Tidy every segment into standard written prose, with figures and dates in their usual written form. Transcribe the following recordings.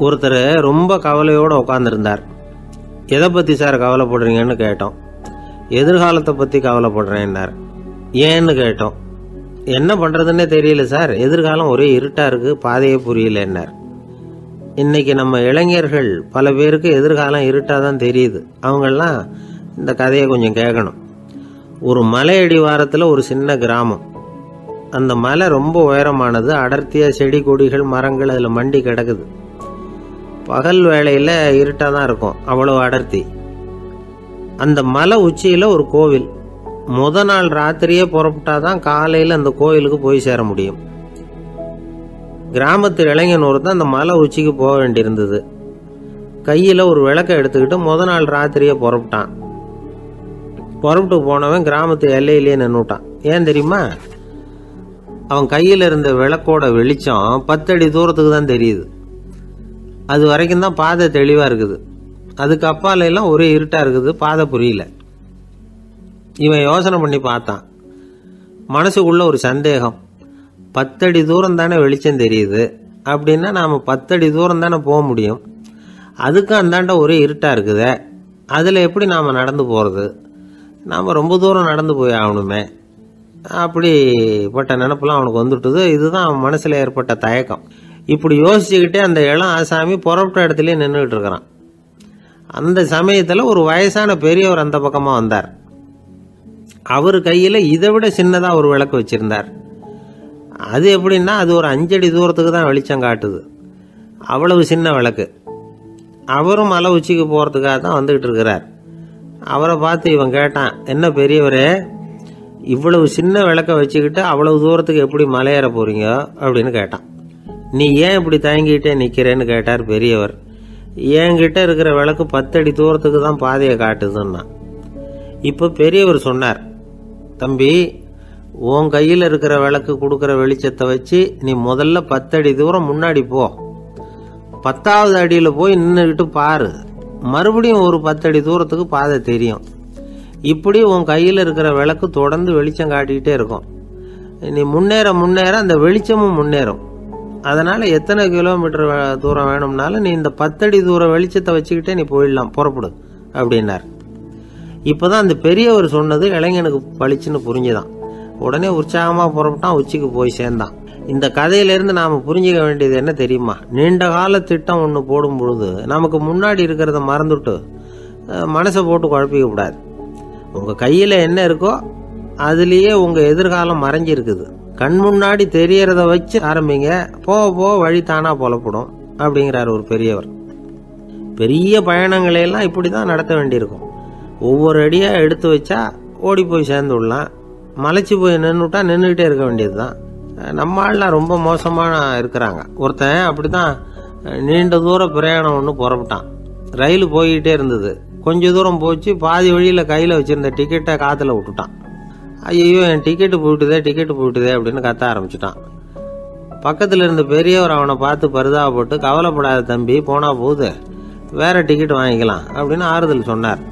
ஒருத்தர் ரொம்ப கவலையோடு உட்காந்துருந்தார். எதை பற்றி சார் கவலைப்படுறீங்கன்னு கேட்டோம். எதிர்காலத்தை பற்றி கவலைப்படுறேன்னார். ஏன்னு கேட்டோம். என்ன பண்ணுறதுன்னே தெரியல சார், எதிர்காலம் ஒரே இருட்டாக இருக்குது, பாதையே புரியலன்னார். இன்னைக்கு நம்ம இளைஞர்கள் பல பேருக்கு எதிர்காலம் இருட்டாக தான் தெரியுது. அவங்கெல்லாம் இந்த கதையை கொஞ்சம் கேட்கணும். ஒரு மலை அடிவாரத்தில் ஒரு சின்ன கிராமம். அந்த மலை ரொம்ப உயரமானது. அடர்த்தியாக செடி கொடிகள் மரங்கள் அதில் மண்டி கிடக்குது. பகல் வேளையில் இருட்டாக தான் இருக்கும், அவ்வளோ அடர்த்தி. அந்த மலை உச்சியில் ஒரு கோவில். நாள் ராத்திரியே புறப்பட்டாதான் காலையில் அந்த கோவிலுக்கு போய் சேர முடியும். கிராமத்து இளைஞன் ஒருத்தன் அந்த மலை உச்சிக்கு போக வேண்டியிருந்தது. கையில் ஒரு விளக்கை எடுத்துக்கிட்டு நாள் ராத்திரியே புறப்பட்டான். புறப்பட்டு போனவன் கிராமத்து எல்லையிலேயே நின்றுட்டான். ஏன் தெரியுமா? அவன் கையில் இருந்த விளக்கோட வெளிச்சம் 10 அடி தூரத்துக்கு தான் தெரியுது. அது வரைக்கும் தான் பாதை தெளிவாக இருக்குது. அதுக்கு அப்பால எல்லாம் ஒரே இருட்டாக இருக்குது, பாதை புரியல. இவன் யோசனை பண்ணி பார்த்தான். மனசுக்குள்ள ஒரு சந்தேகம். 10 அடி தூரம் தானே வெளிச்சம் தெரியுது, அப்படின்னா நாம் 10 அடி தூரம் தானே போக முடியும். அதுக்கும் அந்தாண்ட ஒரே இருட்டாக இருக்குதே, அதில் எப்படி நாம் நடந்து போகிறது? நாம் ரொம்ப தூரம் நடந்து போய் ஆகணுமே. அப்படிப்பட்ட நினப்பெல்லாம் அவனுக்கு வந்துட்டுது. இதுதான் அவன் மனசில் ஏற்பட்ட தயக்கம். இப்படி யோசிச்சுக்கிட்டே அந்த இளம் ஆசாமி புறப்பட்ட இடத்துலயே நின்றுகிட்டு இருக்கிறான். அந்த சமயத்தில் ஒரு வயசான பெரியவர் அந்த பக்கமாக வந்தார். அவர் கையில் இதை விட சின்னதாக ஒரு விளக்கு வச்சிருந்தார். அது எப்படின்னா அது ஒரு 5 அடி தூரத்துக்கு தான் வெளிச்சம் காட்டுது. அவ்வளவு சின்ன விளக்கு. அவரும் மலை உச்சிக்கு போகிறதுக்காக தான் வந்துக்கிட்டு இருக்கிறார். அவரை பார்த்து இவன் கேட்டான், என்ன பெரியவரே, இவ்வளவு சின்ன விளக்க வச்சுக்கிட்டு அவ்வளவு தூரத்துக்கு எப்படி மலையேற போறீங்க அப்படின்னு கேட்டான். நீ ஏன் இப்படி தயங்கிட்டே நிற்கிறேன்னு கேட்டார் பெரியவர். என்கிட்ட இருக்கிற விளக்கு 10 அடி தூரத்துக்கு தான் பாதையை காட்டுதுன்னா. இப்போ பெரியவர் சொன்னார், தம்பி, உன் கையில் இருக்கிற விளக்கு கொடுக்குற வெளிச்சத்தை வச்சு நீ முதல்ல 10 அடி தூரம் முன்னாடி போ. 10வது அடியில் போய் நின்றுக்கிட்டு பாரு, மறுபடியும் ஒரு 10 அடி தூரத்துக்கு பாதை தெரியும். இப்படி உன் கையில் இருக்கிற விளக்கு தொடர்ந்து வெளிச்சம் காட்டிக்கிட்டே இருக்கும். நீ முன்னேற முன்னேற அந்த வெளிச்சமும் முன்னேறும். அதனால் எத்தனை கிலோமீட்டர் தூரம் வேணும்னாலும் நீ இந்த 10 அடி தூரம் வெளிச்சத்தை வச்சுக்கிட்டே நீ போயிடலாம், புறப்படு அப்படின்னார். இப்போ தான் அந்த பெரியவர் சொன்னது இளைஞனுக்கு பளிச்சுன்னு புரிஞ்சுதான். உடனே உற்சாகமாக புறப்பட்டான், உச்சிக்கு போய் சேர்ந்தான். இந்த கதையிலேருந்து நாம் புரிஞ்சிக்க வேண்டியது என்ன தெரியுமா? நீண்ட கால திட்டம் ஒன்று போடும் பொழுது நமக்கு முன்னாடி இருக்கிறத மறந்துட்டு மனசை போட்டு குழப்பிக்க கூடாது. உங்கள் கையில் என்ன இருக்கோ அதுலேயே உங்கள் எதிர்காலம் மறைஞ்சிருக்குது. கண் முன்னாடி தெரியறத வச்சு ஆரம்பிங்க, போக போக வழி தானா புலப்படும் அப்படிங்கிறார் ஒரு பெரியவர். பெரிய பயணங்களையெல்லாம் இப்படி தான் நடத்த வேண்டியிருக்கும். ஒவ்வொரு அடியாக எடுத்து வச்சா ஓடி போய் சேர்ந்து விடலாம். மலைச்சி போய் நின்றுட்டா நின்றுக்கிட்டே இருக்க வேண்டியது தான். நம்ம ஆள்லாம் ரொம்ப மோசமான இருக்கிறாங்க. ஒருத்தன் அப்படி தான் நீண்ட தூர பிரயாணம் ஒன்று புறப்பட்டான். ரயில் போய்கிட்டே இருந்தது. கொஞ்சம் தூரம் போச்சு, பாதி வழியில் கையில் வச்சுருந்த டிக்கெட்டை காற்றுல விட்டுட்டான். ஐயோ, என் டிக்கெட்டு போயிட்டுதே அப்படின்னு கத்த ஆரம்பிச்சுட்டான். பக்கத்தில் இருந்த பெரியவர் அவனை பார்த்து பரிதாபப்பட்டு, கவலைப்படாத தம்பி, போனால் போகுது, வேற டிக்கெட் வாங்கிக்கலாம் அப்படின்னு ஆறுதல் சொன்னார்.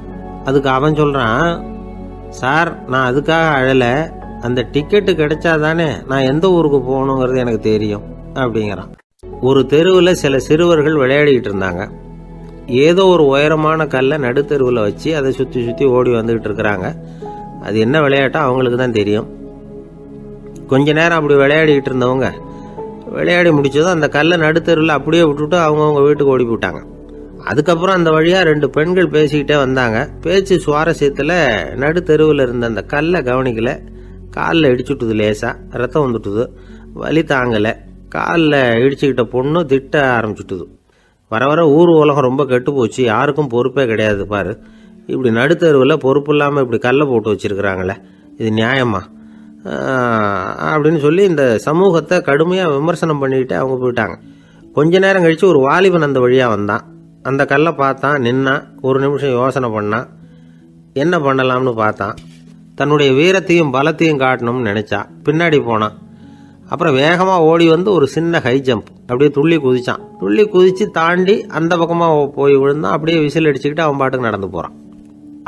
அதுக்கு அவன் சொல்கிறான், சார், நான் அதுக்காக அழலை, அந்த டிக்கெட்டு கிடைச்சா தானே நான் எந்த ஊருக்கு போகணுங்கிறது எனக்கு தெரியும் அப்படிங்கிறான். ஒரு தெருவில் சில சிறுவர்கள் விளையாடிக்கிட்டு இருந்தாங்க. ஏதோ ஒரு உயரமான கல்லை நடுத்தெருவில் வச்சு அதை சுற்றி சுற்றி ஓடி வந்துக்கிட்டு இருக்கிறாங்க. அது என்ன விளையாட்டோ அவங்களுக்கு தான் தெரியும். கொஞ்ச நேரம் அப்படி விளையாடிக்கிட்டு இருந்தவங்க விளையாடி முடிச்சதும் அந்த கல்லை நடுத்தெருவில் அப்படியே விட்டுட்டு அவங்கவுங்க வீட்டுக்கு ஓடி போட்டாங்க. அதுக்கப்புறம் அந்த வழியாக 2 பெண்கள் பேசிக்கிட்டே வந்தாங்க. பேச்சு சுவாரஸ்யத்தில் நடுத்தெருவில் இருந்த அந்த கல்லை கவனிக்கல. காலில் இடிச்சுட்டுது, லேசாக ரத்தம் வந்துட்டுது, வலி தாங்கலை. காலில் இடிச்சுக்கிட்ட பொண்ணு திட்ட ஆரம்பிச்சுட்டுது. வர வர ஊர் உலகம் ரொம்ப கெட்டு போச்சு, யாருக்கும் பொறுப்பே கிடையாது பாரு, இப்படி நடுத்தருவில் பொறுப்பு இல்லாமல் இப்படி கல்லை போட்டு வச்சிருக்கிறாங்களே, இது நியாயமா அப்படின்னு சொல்லி இந்த சமூகத்தை கடுமையாக விமர்சனம் பண்ணிக்கிட்டு அவங்க போயிட்டாங்க. கொஞ்ச நேரம் கழித்து ஒரு வாலிபன் அந்த வழியாக வந்தான். அந்த கல்லை பார்த்தான், நின்னான், ஒரு நிமிஷம் யோசனை பண்ணான், என்ன பண்ணலாம்னு பார்த்தான். தன்னுடைய வீரத்தையும் பலத்தையும் காட்டணும்னு நினச்சா. பின்னாடி போனான். அப்புறம் வேகமாக ஓடி வந்து ஒரு சின்ன ஹை ஜம்ப் அப்படியே துள்ளி குதிச்சான். துள்ளி குதித்து தாண்டி அந்த பக்கமாக போய் விழுந்தான். அப்படியே விசில் அடிச்சுக்கிட்டு அவன் பாட்டுக்கு நடந்து போகிறான்.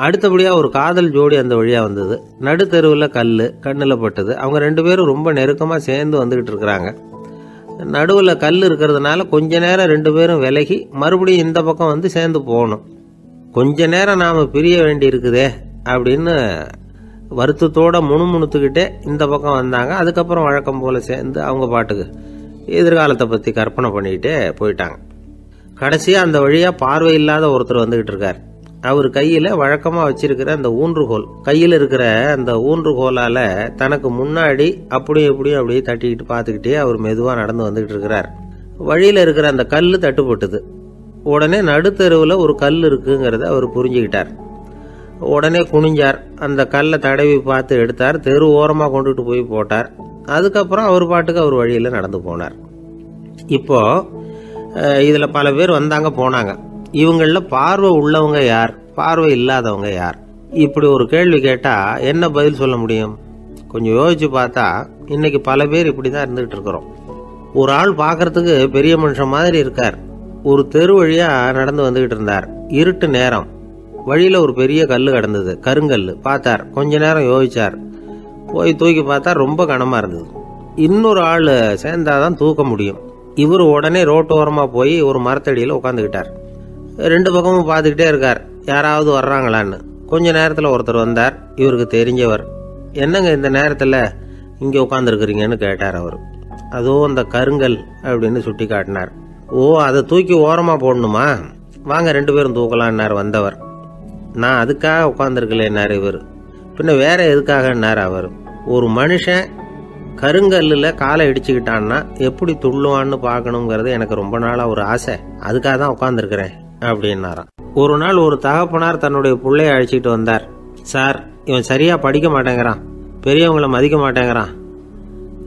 அடுத்தபடியாக ஒரு காதல் ஜோடி அந்த வழியாக வந்தது. நடுத்தெருவில் கல் கண்ணில் பட்டது. அவங்க 2 பேரும் ரொம்ப நெருக்கமாக சேர்ந்து வந்துக்கிட்டு இருக்கிறாங்க. நடுவில் கல் இருக்கிறதுனால கொஞ்ச நேரம் 2 பேரும் விலகி மறுபடியும் இந்த பக்கம் வந்து சேர்ந்து போகணும். கொஞ்ச நேரம் நாம் பிரிய வேண்டி இருக்குதே அப்படின்னு வருத்தத்தோட முணுமுணுத்துக்கிட்டே இந்த பக்கம் வந்தாங்க. அதுக்கப்புறம் வழக்கம் போல் சேர்ந்து அவங்க பாட்டுக்கு எதிர்காலத்தை பற்றி கற்பனை பண்ணிக்கிட்டே போயிட்டாங்க. கடைசியாக அந்த வழியாக பார்வை இல்லாத ஒருத்தர் வந்துக்கிட்டு இருக்கார். அவர் கையில் வழக்கமாக வச்சிருக்கிற அந்த ஊன்றுகோல், கையில் இருக்கிற அந்த ஊன்றுகோலால் தனக்கு முன்னாடி அப்படியே அப்படியே தட்டிக்கிட்டு பார்த்துக்கிட்டே அவர் மெதுவாக நடந்து வந்துக்கிட்டு இருக்கிறார். வழியில் இருக்கிற அந்த கல் தட்டுப்பட்டுது. உடனே நடுத்தெருவில் ஒரு கல் இருக்குங்கிறத அவர் புரிஞ்சுக்கிட்டார். உடனே குனிஞ்சார், அந்த கல்லை தடவி பார்த்து எடுத்தார், தெரு ஓரமாக கொண்டுட்டு போய் போட்டார். அதுக்கப்புறம் அவர் பாட்டுக்கு அவர் வழியில் நடந்து போனார். இப்போ இதில் பல பேர் வந்தாங்க போனாங்க. இவங்களில் பார்வை உள்ளவங்க யார், பார்வை இல்லாதவங்க யார்? இப்படி ஒரு கேள்வி கேட்டால் என்ன பதில் சொல்ல முடியும்? கொஞ்சம் யோசிச்சு பார்த்தா இன்னைக்கு பல பேர் இப்படி தான் இருந்துகிட்டு இருக்கிறோம். ஒரு ஆள் பார்க்கறதுக்கு பெரிய மனுஷன் மாதிரி இருக்கார். ஒரு தெரு வழியாக நடந்து வந்துகிட்டு இருந்தார். இருட்டு நேரம். வழியில் ஒரு பெரிய கல் கிடந்தது, கருங்கல். பார்த்தார், கொஞ்ச நேரம் யோசிச்சார். போய் தூக்கி பார்த்தா ரொம்ப கனமாக இருந்தது. இன்னொரு ஆள் சேர்ந்தாதான் தூக்க முடியும். இவர் உடனே ரோட்டோரமாக போய் ஒரு மரத்தடியில் உட்காந்துக்கிட்டார். 2 பக்கமும் பார்த்துக்கிட்டே இருக்கார், யாராவது வர்றாங்களான்னு. கொஞ்ச நேரத்தில் ஒருத்தர் வந்தார், இவருக்கு தெரிஞ்சவர். என்னங்க இந்த நேரத்தில் இங்கே உட்காந்துருக்குறீங்கன்னு கேட்டார் அவர். அதோ அந்த கருங்கல் அப்படின்னு சுட்டி காட்டினார். ஓ, அதை தூக்கி ஓரமாக போடணுமா? வாங்க 2 பேரும் தூக்கலான்னார் வந்தவர். நான் அதுக்காக உட்காந்துருக்கலேன்னார் இவர். பின்ன வேற எதுக்காகன்னார் அவர். ஒரு மனுஷன் கருங்கல்லில் காலை இடிச்சுக்கிட்டான்னா எப்படி துள்ளுவான்னு பார்க்கணுங்கிறது எனக்கு ரொம்ப நாளாக ஒரு ஆசை. அதுக்காக தான் உட்காந்துருக்கிறேன் அப்படின்னாராம். ஒரு நாள் ஒரு தகப்பனார் தன்னுடைய பிள்ளைய அழைச்சிக்கிட்டு வந்தார். சார், இவன் சரியாக படிக்க மாட்டேங்கிறான், பெரியவங்களை மதிக்க மாட்டேங்கிறான்.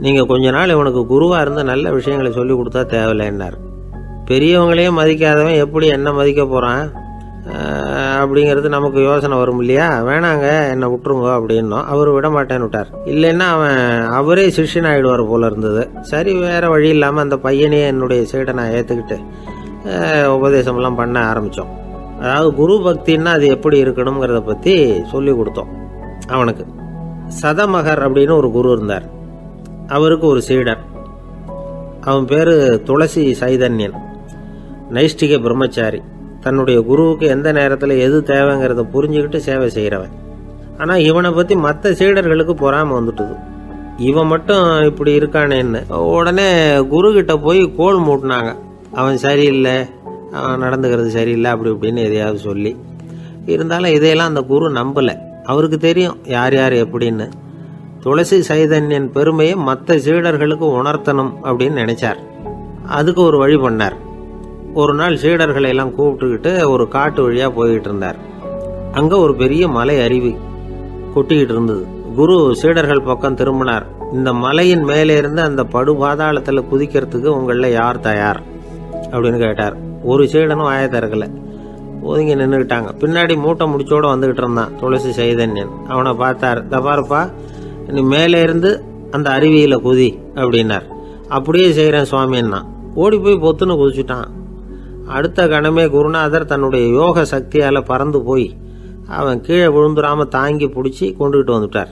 நீங்கள் கொஞ்ச நாள் இவனுக்கு குருவாக இருந்து நல்ல விஷயங்களை சொல்லி கொடுத்தா தேவையில்லைன்னார். பெரியவங்களையே மதிக்காதவன் எப்படி என்ன மதிக்க போகிறான் அப்படிங்கிறது நமக்கு யோசனை வரும் இல்லையா? வேணாங்க, என்னை விட்டுருங்க அப்படின்னோம். அவர் விட மாட்டேன்னு விட்டார். இல்லைன்னா அவரே சிஷ்யன் ஆகிடுவார் போல இருந்தது. சரி, வேற வழி இல்லாமல் அந்த பையனையே என்னுடைய சீடை நான் ஏற்றுக்கிட்டு உபதேசம்லாம் பண்ண ஆரம்பித்தோம். அதாவது குரு பக்தின்னா அது எப்படி இருக்கணுங்கிறத பற்றி சொல்லி கொடுத்தோம் அவனுக்கு. சதமகர் அப்படின்னு ஒரு குரு இருந்தார். அவருக்கு ஒரு சீடர். அவன் பேர் துளசி சைதன்யன், நைஷ்டிக பிரம்மச்சாரி. தன்னுடைய குருவுக்கு எந்த நேரத்தில் எது தேவைங்கிறத புரிஞ்சுக்கிட்டு சேவை செய்கிறவன். ஆனால் இவனை பற்றி மற்ற சீடர்களுக்கு பொறாமை வந்துட்டுது. இவன் மட்டும் இப்படி இருக்கானேன்னு உடனே குரு கிட்ட போய் கோல் மூட்டினாங்க. அவன் சரியில்லை, அவன் நடந்துக்கிறது சரியில்லை, அப்படி இப்படின்னு எதையாவது சொல்லி. இருந்தாலும் இதையெல்லாம் அந்த குரு நம்பலை. அவருக்கு தெரியும் யார் யார் எப்படின்னு. துளசி சைதன்யன் பெருமையை மற்ற சீடர்களுக்கு உணர்த்தணும் அப்படின்னு நினைச்சார். அதுக்கு ஒரு வழி பண்ணார். ஒரு நாள் சீடர்களை எல்லாம் கூப்பிட்டுக்கிட்டு ஒரு காட்டு வழியாக போய்கிட்டு இருந்தார். அங்கே ஒரு பெரிய மலை அருவி கொட்டிக்கிட்டு இருந்தது. குரு சீடர்கள் பக்கம் திரும்பினார். இந்த மலையின் மேலே இருந்து அந்த படுபாதாளத்தில் குதிக்கிறதுக்கு உங்களில் யார் தயார் அப்படின்னு கேட்டார். ஒரு சீடனும் வாய திறக்கலை, ஒதுங்கி நின்றுக்கிட்டாங்க. பின்னாடி மூட்டை முடிச்சோட வந்துகிட்டு இருந்தான் துளசி சைதன்யன். அவனை பார்த்தார். தப்பாருப்பா, நீ மேலே இருந்து அந்த அருவியில் குதி அப்படின்னார். அப்படியே செய்கிறேன் சுவாமின்னா ஓடி போய் பொத்துன்னு குதிச்சுட்டான். அடுத்த கணமே குருநாதர் தன்னுடைய யோக சக்தியால் பறந்து போய் அவன் கீழே விழுந்துடாம தாங்கி பிடிச்சி கொண்டுகிட்டு வந்துட்டார்.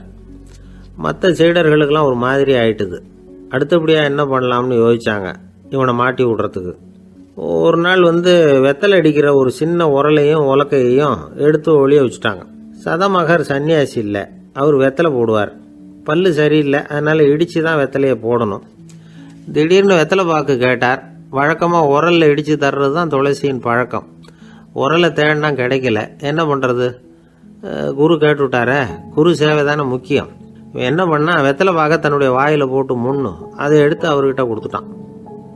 மற்ற சீடர்களுக்கெல்லாம் ஒரு மாதிரி ஆயிட்டுது. அடுத்தபடியாக என்ன பண்ணலாம்னு யோசிச்சாங்க இவனை மாட்டி விடுறதுக்கு. ஒரு நாள் வெத்தலை அடிக்கிற ஒரு சின்ன உரலையும் உலக்கையையும் எடுத்து ஒளிய வச்சுட்டாங்க. சதமகர் சன்னியாசி இல்லை, அவர் வெத்தலை போடுவார். பல்லு சரியில்லை, அதனால இடிச்சு தான் வெத்தலையை போடணும். திடீர்னு வெத்தலை பாக்கு கேட்டார். வழக்கமாக உரலில் இடித்து தர்றது தான் துளசியின் பழக்கம். உரலை தேடினா கிடைக்கல, என்ன பண்ணுறது? குரு கேட்டுவிட்டாரே, குரு சேவை தானே முக்கியம். என்ன பண்ணா, வெத்தலை பாக்க தன்னுடைய வாயில் போட்டு முன்னு அதை எடுத்து அவர்கிட்ட கொடுத்துட்டான்.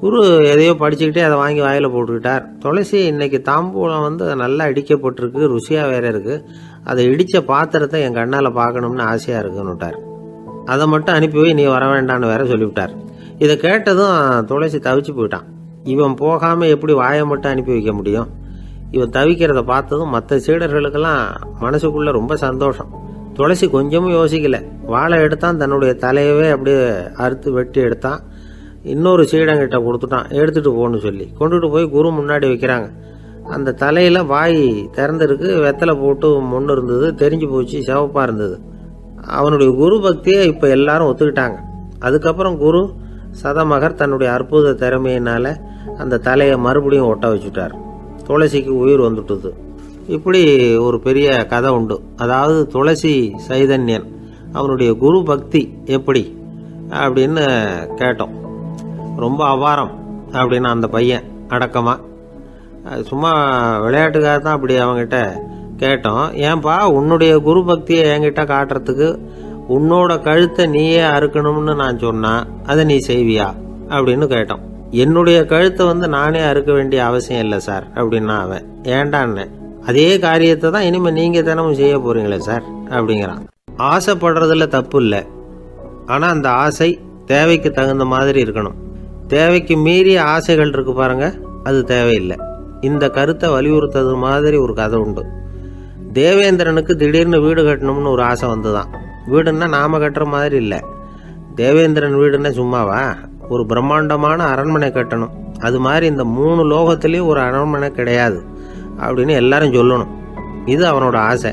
குரு எதையோ படிச்சுக்கிட்டே அதை வாங்கி வாயில் போட்டுக்கிட்டார். துளசி இன்னைக்கு தாம்பூலம் நல்லா இடிக்கப்பட்டிருக்கு, ருசியாக வேற இருக்குது, அதை இடித்த பாத்திரத்தை என் கண்ணால் பார்க்கணும்னு ஆசையாக இருக்குன்னு விட்டார். அதை மட்டும் அனுப்பி போய் நீ வர வேண்டான்னு வேற சொல்லிவிட்டார். இதை கேட்டதும் துளசி தவிச்சு போயிட்டான். இவன் போகாமல் எப்படி வாயை மட்டும் அனுப்பி வைக்க முடியும்? இவன் தவிக்கிறத பார்த்ததும் மற்ற சீடர்களுக்கெல்லாம் மனசுக்குள்ளே ரொம்ப சந்தோஷம். துளசி கொஞ்சமும் யோசிக்கல, வாழை எடுத்தான், தன்னுடைய தலையவே அப்படியே அறுத்து வெட்டி எடுத்தான். இன்னொரு சீடங்கிட்ட கொடுத்துட்டான், எடுத்துகிட்டு போன்னு சொல்லி. கொண்டுட்டு போய் குரு முன்னாடி வைக்கிறாங்க. அந்த தலையில் வாய் திறந்துருக்கு, வெத்தலை போட்டு முன்னு இருந்தது, தெரிஞ்சு போச்சு, சிவப்பாக இருந்தது. அவனுடைய குரு பக்தியை இப்போ எல்லாரும் ஒத்துக்கிட்டாங்க. அதுக்கப்புறம் குரு சதமகர் தன்னுடைய அற்புத திறமையினால அந்த தலையை மறுபடியும் ஒட்ட வச்சுட்டார். துளசிக்கு உயிர் வந்துட்டுது. இப்படி ஒரு பெரிய கதை உண்டு. அதாவது துளசி சைதன்யன் அவனுடைய குரு பக்தி எப்படி அப்படின்னு கேட்டோம். ரொம்ப அபாரம் அப்படின்னு அந்த பையன் அடக்கமா, சும்மா விளையாட்டுக்காக தான் அப்படி அவங்ககிட்ட கேட்டோம். ஏன்பா உன்னுடைய குரு பக்தியை என்கிட்ட காட்டுறதுக்கு உன்னோட கழுத்தை நீயே அறுக்கணும்னு நான் சொன்னா அதை நீ செய்வியா அப்படின்னு கேட்டோம். என்னுடைய கழுத்தை நானே அறுக்க வேண்டிய அவசியம் இல்லை சார் அப்படின்னா அவன். ஏண்டான்னு, அதே காரியத்தை தான் இனிமே நீங்க தினமும் செய்ய போறீங்களே சார் அப்படிங்கிறான். ஆசைப்படுறதுல தப்பு இல்லை, ஆனா அந்த ஆசை தேவைக்கு தகுந்த மாதிரி இருக்கணும். தேவைக்கு மீறிய ஆசைகள் இருக்கு பாருங்க, அது தேவையில்லை. இந்த கருத்தை வலியுறுத்தது மாதிரி ஒரு கதை உண்டு. தேவேந்திரனுக்கு திடீர்னு வீடு கட்டணும்னு ஒரு ஆசை வந்துதான். வீடுன்னா நாம கட்டுற மாதிரி இல்லை. தேவேந்திரன் வீடுன்னா சும்மாவா, ஒரு பிரம்மாண்டமான அரண்மனை கட்டணும். அது மாதிரி இந்த 3 லோகத்திலேயும் ஒரு அரண்மனை கிடையாது அப்படின்னு எல்லாரும் சொல்லணும். இது அவனோட ஆசை.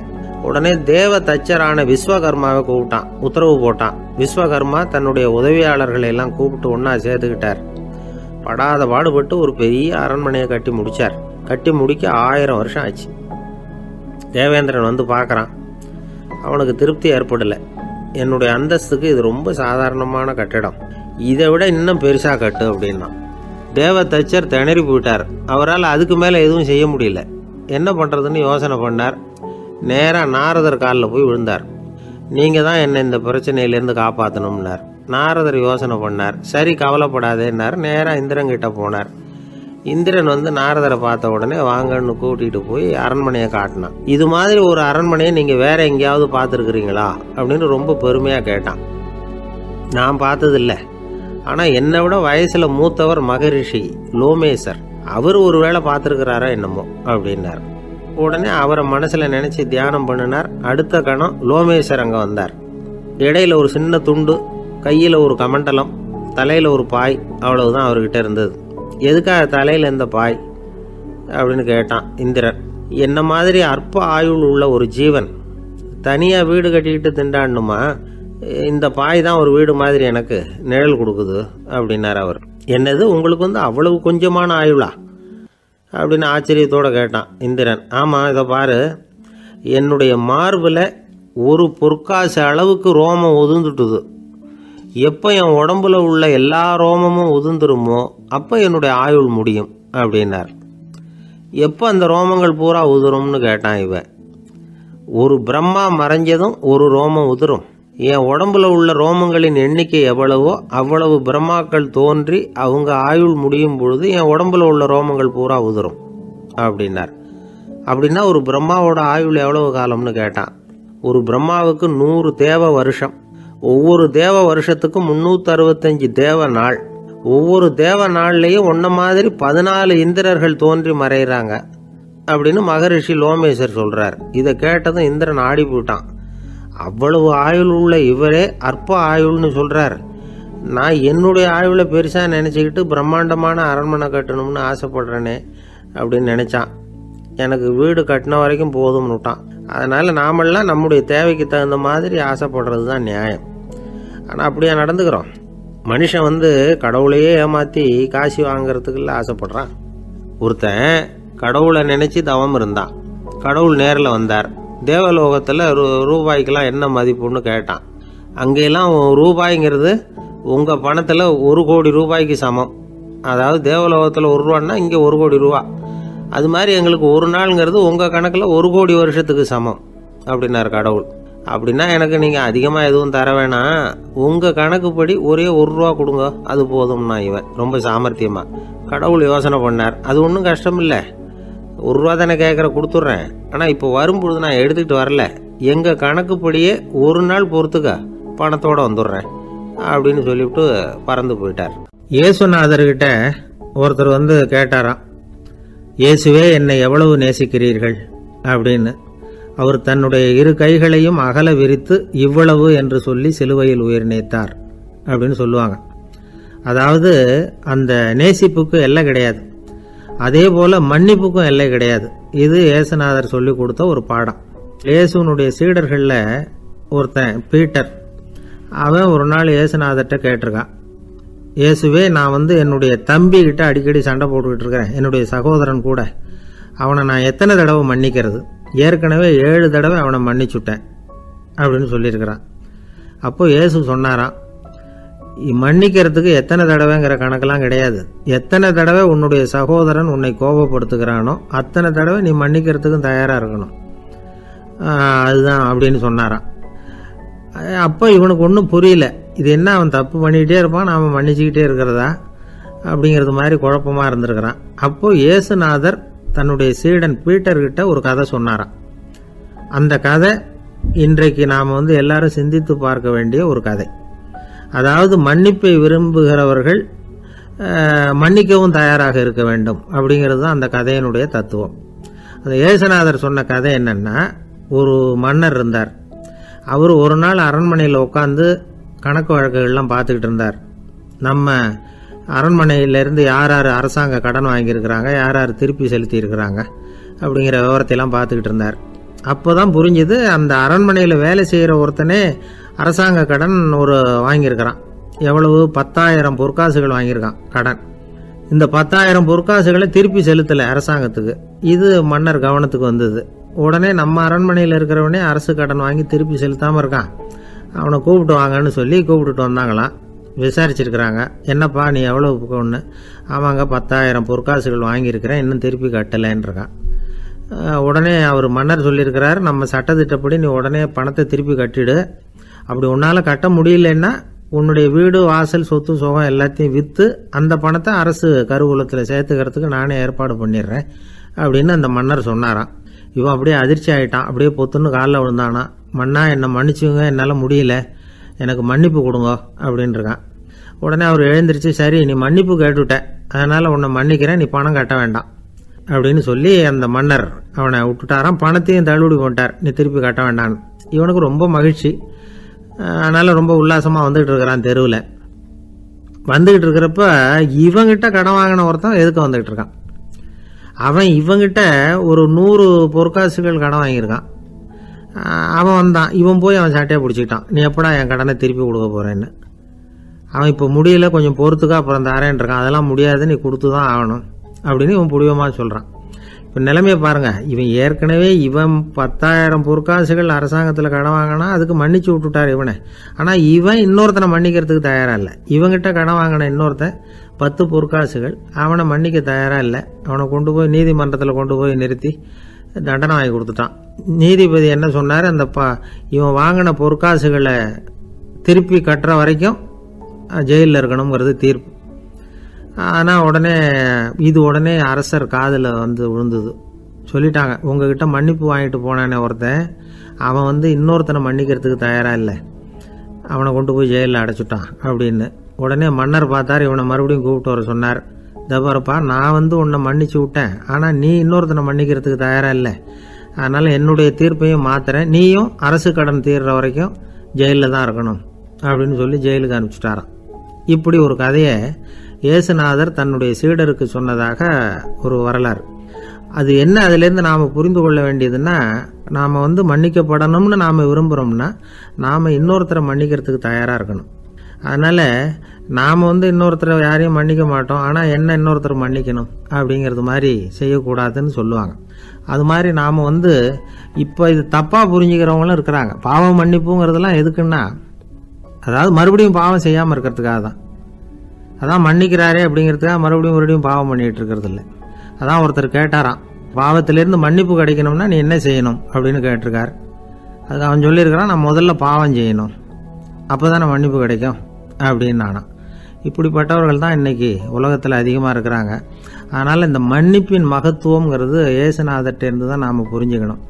உடனே தேவ தச்சரான விஸ்வகர்மாவை கூப்பிட்டான், உத்தரவு போட்டான். விஸ்வகர்மா தன்னுடைய உதவியாளர்களை எல்லாம் கூப்பிட்டு ஒன்னா சேர்த்துக்கிட்டார். படாத பாடுபட்டு ஒரு பெரிய அரண்மனையை கட்டி முடிச்சார். கட்டி முடிக்க 1000 வருஷம் ஆச்சு. தேவேந்திரன் பார்க்கறான். அவனுக்கு திருப்தி ஏற்படலை. என்னுடைய அந்தஸ்துக்கு இது ரொம்ப சாதாரணமான கட்டிடம், இதை விட இன்னும் பெருசா கட்டு அப்படின்னா. தேவ தச்சர் திணறி போயிட்டார். அவரால் அதுக்கு மேல எதுவும் செய்ய முடியல. என்ன பண்றதுன்னு யோசனை பண்ணார். நேரா நாரதர் காலில் போய் விழுந்தார். நீங்க தான் என்னை இந்த பிரச்சனையிலேருந்து காப்பாற்றணும்னார். நாரதர் யோசனை பண்ணார். சரி கவலைப்படாதேன்னார். நேரா இந்திரன் கிட்ட போனார். இந்திரன் நாரதரை பார்த்த உடனே வாங்கன்னு கூட்டிட்டு போய் அரண்மனையை காட்டினான். இது மாதிரி ஒரு அரண்மனையை நீங்க வேற எங்கேயாவது பார்த்துருக்குறீங்களா அப்படின்னு ரொம்ப பெருமையா கேட்டான். நான் பார்த்ததில்லை, ஆனா என்னை விட வயசுல மூத்தவர் மகரிஷி லோமேசர், அவர் ஒருவேளை பார்த்துருக்கிறாரா என்னமோ அப்படின்னார். உடனே அவரை மனசுல நினைச்சு தியானம் பண்ணினார். அடுத்த கணம் லோமேசர் அங்க வந்தார். இடையில ஒரு சின்ன துண்டு, கையில ஒரு கமண்டலம், தலையில ஒரு பாய், அவ்வளவுதான் அவர்கிட்ட இருந்தது. எதுக்காக தலையில இந்த பாய் அப்படின்னு கேட்டான் இந்திரன். என்ன மாதிரி அற்ப ஆயுள் உள்ள ஒரு ஜீவன் தனியா வீடு கட்டிக்கிட்டு திண்டாடணுமா? இந்த பாய் தான் ஒரு வீடு மாதிரி எனக்கு நிழல் கொடுக்குது அப்படின்னார் அவர். என்னது, உங்களுக்கு அவ்வளவு கொஞ்சமான ஆயுளா அப்படின்னு ஆச்சரியத்தோட கேட்டான் இந்திரன். ஆமா, இதை பாரு, என்னுடைய மார்பில் ஒரு பொற்காசு அளவுக்கு ரோமம் உதிர்ந்துட்டுது. எப்போ என் உடம்புல உள்ள எல்லா ரோமமும் உதிர்ந்துருமோ அப்போ என்னுடைய ஆயுள் முடியும் அப்படின்னார். எப்போ அந்த ரோமங்கள் பூரா உதிரும்னு கேட்டான் இவன். ஒரு பிரம்மா மறைஞ்சதும் ஒரு ரோமம் உதிரும். என் உடம்புல உள்ள ரோமங்களின் எண்ணிக்கை எவ்வளவோ அவ்வளவு பிரம்மாக்கள் தோன்றி அவங்க ஆயுள் முடியும் பொழுது என் உடம்புல உள்ள ரோமங்கள் பூரா உதிரும் அப்படின்னார். அப்படின்னா ஒரு பிரம்மாவோட ஆயுள் எவ்வளவு காலம்னு கேட்டான். ஒரு பிரம்மாவுக்கு 100 தேவ வருஷம். ஒவ்வொரு தேவ வருஷத்துக்கும் 365 தேவ நாள். ஒவ்வொரு தேவ நாள்லயும் ஒன்ன மாதிரி 14 இந்திரர்கள் தோன்றி மறைகிறாங்க அப்படின்னு மகரிஷி லோமேசர் சொல்றார். இதை கேட்டதும் இந்திரன் ஆடி போயிட்டான். அவ்வளவு ஆயுள் உள்ள இவரே அற்ப ஆயுள்னு சொல்றார். நான் என்னுடைய ஆயுளை பெருசா நினைச்சுக்கிட்டு பிரம்மாண்டமான அரண்மனை கட்டணும்னு ஆசைப்படுறேனே அப்படின்னு நினைச்சான். எனக்கு வீடு கட்டின வரைக்கும் போதும்னு விட்டான். அதனால நாமெல்லாம் நம்முடைய தேவைக்கு தகுந்த மாதிரி ஆசைப்படுறது தான் நியாயம். ஆனால் அப்படியே நடந்துக்கிறோம். மனுஷன் கடவுளையே ஏமாத்தி காசு வாங்கறதுக்குள்ள ஆசைப்படுறான். ஒருத்தன் கடவுளை நினைச்சு தவம் இருந்தான். கடவுள் நேரில் வந்தார். தேவலோகத்தில் ரூபாய்க்கெல்லாம் என்ன மதிப்புன்னு கேட்டான். அங்கெல்லாம் ரூபாய்ங்கிறது உங்கள் பணத்தில் 1 கோடி ரூபாய்க்கு சமம். அதாவது தேவலோகத்தில் 1 ரூபான்னா இங்கே 1 கோடி ரூபா. அது மாதிரி எங்களுக்கு ஒரு நாளுங்கிறது உங்கள் கணக்கில் 1 கோடி வருஷத்துக்கு சமம் அப்படின்னார் கடவுள். அப்படின்னா எனக்கு நீங்கள் அதிகமாக எதுவும் தர வேணாம், உங்கள் கணக்குப்படி ஒரே 1 ரூபா கொடுங்க, அது போதும்னா இவன் ரொம்ப சாமர்த்தியமாக. கடவுள் யோசனை பண்ணார். அது ஒன்றும் கஷ்டம் இல்லை, 1 ரூபா தானே கேட்குற, கொடுத்துட்றேன். ஆனால் இப்போ வரும்பொழுது நான் எடுத்துக்கிட்டு வரல, எங்கள் கணக்குப்படியே 1 நாள் பொறுத்துக்க பணத்தோடு வந்துடுறேன் அப்படின்னு சொல்லிவிட்டு பறந்து போயிட்டார். இயேசுநாதர்கிட்ட ஒருத்தர் கேட்டாராம், இயேசுவே என்னை எவ்வளவு நேசிக்கிறீர்கள் அப்படின்னு. அவர் தன்னுடைய 2 கைகளையும் அகல விரித்து இவ்வளவு என்று சொல்லி சிலுவையில் உயிர் நீத்தார் அப்படின்னு சொல்லுவாங்க. அதாவது அந்த நேசிப்புக்கு எல்லை கிடையாது, அதே போல மன்னிப்புக்கும் எல்லை கிடையாது. இது இயேசுநாதர் சொல்லி கொடுத்த ஒரு பாடம். இயேசுனுடைய சீடர்களில் ஒருத்தன் பீட்டர், அவன் ஒரு நாள் இயேசுநாதர்கிட்ட கேட்டிருக்கான், இயேசுவே, நான் என்னுடைய தம்பி கிட்ட அடிக்கடி சண்டை போட்டுக்கிட்டு இருக்கிறேன், என்னுடைய சகோதரன் கூட. அவனை நான் எத்தனை தடவை மன்னிக்கிறது? ஏற்கனவே 7 தடவை அவனை மன்னிச்சுட்டேன் அப்படின்னு சொல்லியிருக்கிறான். அப்போ இயேசு சொன்னாராம், மன்னிக்கிறதுக்கு எத்தனை தடவைங்கிற கணக்கெல்லாம் கிடையாது. எத்தனை தடவை உன்னுடைய சகோதரன் உன்னை கோபப்படுத்துகிறானோ அத்தனை தடவை நீ மன்னிக்கிறதுக்கும் தயாராக இருக்கணும். அதுதான் அப்படின்னு சொன்னாராம். அப்போ இவனுக்கு ஒன்றும் புரியல. இது என்ன, அவன் தப்பு பண்ணிக்கிட்டே இருப்பான், நாம் மன்னிச்சுக்கிட்டே இருக்கிறதா அப்படிங்கிறது மாதிரி குழப்பமாக இருந்திருக்கிறான். அப்போது இயேசுநாதர் தன்னுடைய சீடன் பீட்டர்கிட்ட ஒரு கதை சொன்னாராம். அந்த கதை இன்றைக்கு நாம் எல்லாரும் சிந்தித்து பார்க்க வேண்டிய ஒரு கதை. அதாவது மன்னிப்பை விரும்புகிறவர்கள் மன்னிக்கவும் தயாராக இருக்க வேண்டும் அப்படிங்கிறது தான் அந்த கதையினுடைய தத்துவம். அந்த இயேசுநாதர் சொன்ன கதை என்னன்னா, ஒரு மன்னர் இருந்தார். அவர் ஒரு நாள் அரண்மனையில் உட்காந்து கணக்கு வழக்குகள்லாம் பார்த்துக்கிட்டு இருந்தார். நம்ம அரண்மனையிலேருந்து யார் யார் அரசாங்க கடன் வாங்கியிருக்கிறாங்க, யார் யார் திருப்பி செலுத்தி இருக்கிறாங்க அப்படிங்கிற விவரத்தையெல்லாம் பார்த்துக்கிட்டு இருந்தார். அப்போ தான் புரிஞ்சுது, அந்த அரண்மனையில் வேலை செய்கிற ஒருத்தனே அரசாங்க கடன் வாங்கியிருக்கிறான். எவ்வளவு? 10,000 பொற்காசுகள் வாங்கியிருக்கான் கடன். இந்த 10,000 பொற்காசுகளை திருப்பி செலுத்தலை அரசாங்கத்துக்கு. இது மன்னர் கவனத்துக்கு வந்தது. உடனே நம்ம அரண்மனையில் இருக்கிறவனே அரசு கடன் வாங்கி திருப்பி செலுத்தாமல் இருக்கான், அவனை கூப்பிட்டு வாங்கன்னு சொல்லி கூப்பிட்டுட்டு வந்தாங்களாம். விசாரிச்சிருக்கிறாங்க, என்னப்பா நீ எவ்வளவு ஒன்று? ஆமாங்க, 10,000 பொற்காசுகள் வாங்கியிருக்கிறேன், இன்னும் திருப்பி கட்டலைன்றிருக்கான். உடனே அவர் மன்னர் சொல்லியிருக்கிறார், நம்ம சட்டத்திட்டப்படி நீ உடனே பணத்தை திருப்பி கட்டிடு. அப்படி உன்னால் கட்ட முடியலன்னா உன்னுடைய வீடு வாசல் சொத்து சுகம் எல்லாத்தையும் விற்று அந்த பணத்தை அரசு கருவூலத்தில் சேர்த்துக்கிறதுக்கு நானே ஏற்பாடு பண்ணிடுறேன் அப்படின்னு அந்த மன்னர் சொன்னாராம். இவன் அப்படியே அதிர்ச்சி ஆகிட்டான். அப்படியே பொத்துன்னு காலில் விழுந்தானா, மன்னா என்னை மன்னிச்சுங்க, என்னால் முடியல, எனக்கு மன்னிப்பு கொடுங்க அப்படின்ட்டுருக்கான். உடனே அவர் எழுந்திரிச்சு, சரி நீ மன்னிப்பு கேட்டுவிட்ட, அதனால் உன்னை மன்னிக்கிறேன், நீ பணம் கட்ட வேண்டாம் அப்படின்னு சொல்லி அந்த மன்னர் அவனை விட்டுட்டாராம். பணத்தையும் தள்ளுபடி போட்டார், நீ திருப்பி கட்ட வேண்டான்னு. இவனுக்கு ரொம்ப மகிழ்ச்சி. அதனால் ரொம்ப உல்லாசமாக வந்துகிட்டு இருக்கிறான். தெருவில் வந்துகிட்டு இருக்கிறப்ப இவங்கிட்ட கடன் வாங்கின ஒருத்தன் எதுக்கு வந்துகிட்டு இருக்கான். அவன் இவங்கிட்ட ஒரு 100 பொற்காசுகள் கடன் வாங்கியிருக்கான். அவன் வந்தான், இவன் போய் அவன் சாட்டையை பிடிச்சிக்கிட்டான், நீ எப்படா என் கடனை திருப்பி கொடுக்க போகிறேன்னு. அவன் இப்போ முடியல, கொஞ்சம் பொறுத்துக்கா, அப்புறம் தரேன் இருக்கான். அதெல்லாம் முடியாது, நீ கொடுத்து தான் ஆகணும் அப்படின்னு இவன் புடிவமாக சொல்கிறான். இப்போ நிலைமையை பாருங்கள், இவன் ஏற்கனவே 10,000 பொற்காசுகள் அரசாங்கத்தில் கடன் வாங்கினா அதுக்கு மன்னிச்சு விட்டுட்டார் இவனை. ஆனால் இவன் இன்னொருத்தனை மன்னிக்கிறதுக்கு தயாராக இல்லை. இவங்கிட்ட கடன் வாங்கின இன்னொருத்தன் 10 பொற்காசுகள், அவனை மன்னிக்க தயாராக இல்லை. அவனை கொண்டு போய் நீதிமன்றத்தில் கொண்டு போய் நிறுத்தி தண்டனை வாங்கி கொடுத்துட்டான். நீதிபதி என்ன சொன்னார், அந்த இவன் வாங்கின பொற்காசுகளை திருப்பி கட்டுற வரைக்கும் ஜெயிலில் இருக்கணுங்கிறது தீர்ப்பு. ஆனால் உடனே அரசர் காதில் விழுந்தது. சொல்லிட்டாங்க, உங்ககிட்ட மன்னிப்பு வாங்கிட்டு போனானே ஒருத்தன், அவன் இன்னொருத்தனை மன்னிக்கிறதுக்கு தயாராக இல்லை, அவனை கொண்டு போய் ஜெயிலில் அடைச்சிட்டான் அப்படின்னு. உடனே மன்னர் பார்த்தார், இவனை மறுபடியும் கூப்பிட்டு வர சொன்னார். தபாரப்பா, நான் உன்னை மன்னிச்சு விட்டேன், ஆனால் நீ இன்னொருத்தனை மன்னிக்கிறதுக்கு தயாராக இல்லை, அதனால் என்னுடைய தீர்ப்பையும் மாத்துறேன், நீயும் அரசு கடன் தீர்ற வரைக்கும் ஜெயிலில் தான் இருக்கணும் அப்படின்னு சொல்லி ஜெயிலுக்கு அனுப்பிச்சிட்டாராம். இப்படி ஒரு கதையை இயேசுநாதர் தன்னுடைய சீடருக்கு சொன்னதாக ஒரு வரலாறு. அது என்ன, அதிலேருந்து நாம் புரிந்து கொள்ள வேண்டியதுன்னா, நாம் மன்னிக்கப்படணும்னு நாம் விரும்புகிறோம்னா நாம் இன்னொருத்தரை மன்னிக்கிறதுக்கு தயாராக இருக்கணும். அதனால் நாம் இன்னொருத்தரை யாரையும் மன்னிக்க மாட்டோம், ஆனால் என்ன இன்னொருத்தர் மன்னிக்கணும் அப்படிங்கிறது மாதிரி செய்யக்கூடாதுன்னு சொல்லுவாங்க. அது மாதிரி நாம் இப்போ இது தப்பாக புரிஞ்சுக்கிறவங்களும் இருக்கிறாங்க. பாவம் மன்னிப்புங்கிறதுலாம் எதுக்குன்னா, அதாவது மறுபடியும் பாவம் செய்யாமல் இருக்கிறதுக்காக தான். அதான் மன்னிக்கிறாரே அப்படிங்கிறதுக்காக மறுபடியும் பாவம் பண்ணிகிட்டு இருக்கிறது இல்லை. அதான் ஒருத்தர் கேட்டாராம், பாவத்திலேருந்து மன்னிப்பு கிடைக்கணும்னா நீ என்ன செய்யணும் அப்படின்னு கேட்டிருக்கார். அதுக்கு அவன் சொல்லியிருக்கிறான், நான் முதல்ல பாவம் செய்யணும், அப்போ தானே மன்னிப்பு கிடைக்கும் அப்படின்னு நானா. இப்படிப்பட்டவர்கள் தான் இன்றைக்கி உலகத்தில் அதிகமாக இருக்கிறாங்க. அதனால் இந்த மன்னிப்பின் மகத்துவங்கிறது இயேசுநாதர்கிட்டேருந்து தான் நாம் புரிஞ்சுக்கணும்.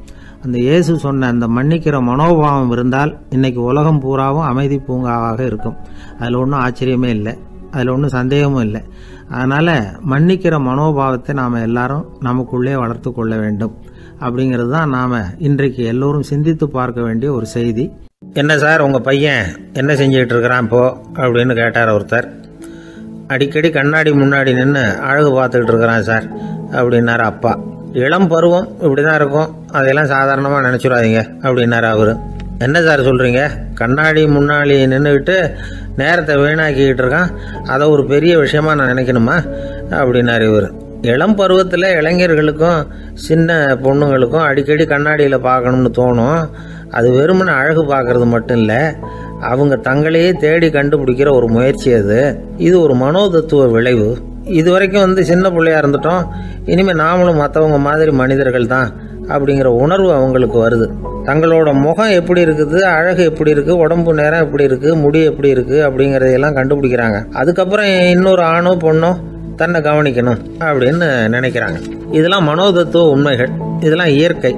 அந்த இயேசு சொன்ன அந்த மன்னிக்கிற மனோபாவம் இருந்தால் இன்றைக்கி உலகம் பூராவும் அமைதி பூங்காவாக இருக்கும். அதில் ஒன்றும் ஆச்சரியமே இல்லை, அதில் ஒன்றும் சந்தேகமும் இல்லை. அதனால் மன்னிக்கிற மனோபாவத்தை நாம் எல்லாரும் நமக்குள்ளே வளர்த்து கொள்ள வேண்டும் அப்படிங்கிறது தான் நாம் இன்றைக்கு எல்லோரும் சிந்தித்து பார்க்க வேண்டிய ஒரு செய்தி. என்ன சார், உங்கள் பையன் என்ன செஞ்சுக்கிட்டு இருக்கிறான் இப்போ அப்படின்னு கேட்டார் ஒருத்தர். அடிக்கடி கண்ணாடி முன்னாடி நின்று அழகு பார்த்துக்கிட்டு இருக்கிறான் சார் அப்படின்னாரு அப்பா. இளம் பருவம் இப்படி தான் இருக்கும், அதையெல்லாம் சாதாரணமாக நினச்சிடாதீங்க அப்படின்னாரு அவர். என்ன சார் சொல்கிறீங்க, கண்ணாடி முன்னாடி நின்றுக்கிட்டு நேரத்தை வீணாக்கிக்கிட்டு இருக்கான், அதை ஒரு பெரிய விஷயமா நான் நினைக்கணுமா அப்படின்னாரு இவர். இளம் பருவத்தில் இளைஞர்களுக்கும் சின்ன பொண்ணுங்களுக்கும் அடிக்கடி கண்ணாடியில் பார்க்கணும்னு தோணும். அது வெறுமனே அழகு பார்க்கறது மட்டும் இல்லை, அவங்க தங்களையே தேடி கண்டுபிடிக்கிற ஒரு முயற்சி அது. இது ஒரு மனோதத்துவ விளைவு. இது வரைக்கும் சின்ன பிள்ளையா இருந்துட்டோம், இனிமேல் நாமளும் மற்றவங்க மாதிரி மனிதர்கள் தான் அப்படிங்கிற உணர்வு அவங்களுக்கு வருது. தங்களோட முகம் எப்படி இருக்குது, அழகு எப்படி இருக்குது, உடம்பு நேரம் எப்படி இருக்குது, முடி எப்படி இருக்குது அப்படிங்கிறதையெல்லாம் கண்டுபிடிக்கிறாங்க. அதுக்கப்புறம் இன்னொரு ஆணோ பொண்ணோ தன்னை கவனிக்கணும் அப்படின்னு நினைக்கிறாங்க. இதெல்லாம் மனோதத்துவ உண்மைகள், இதெல்லாம் இயற்கை.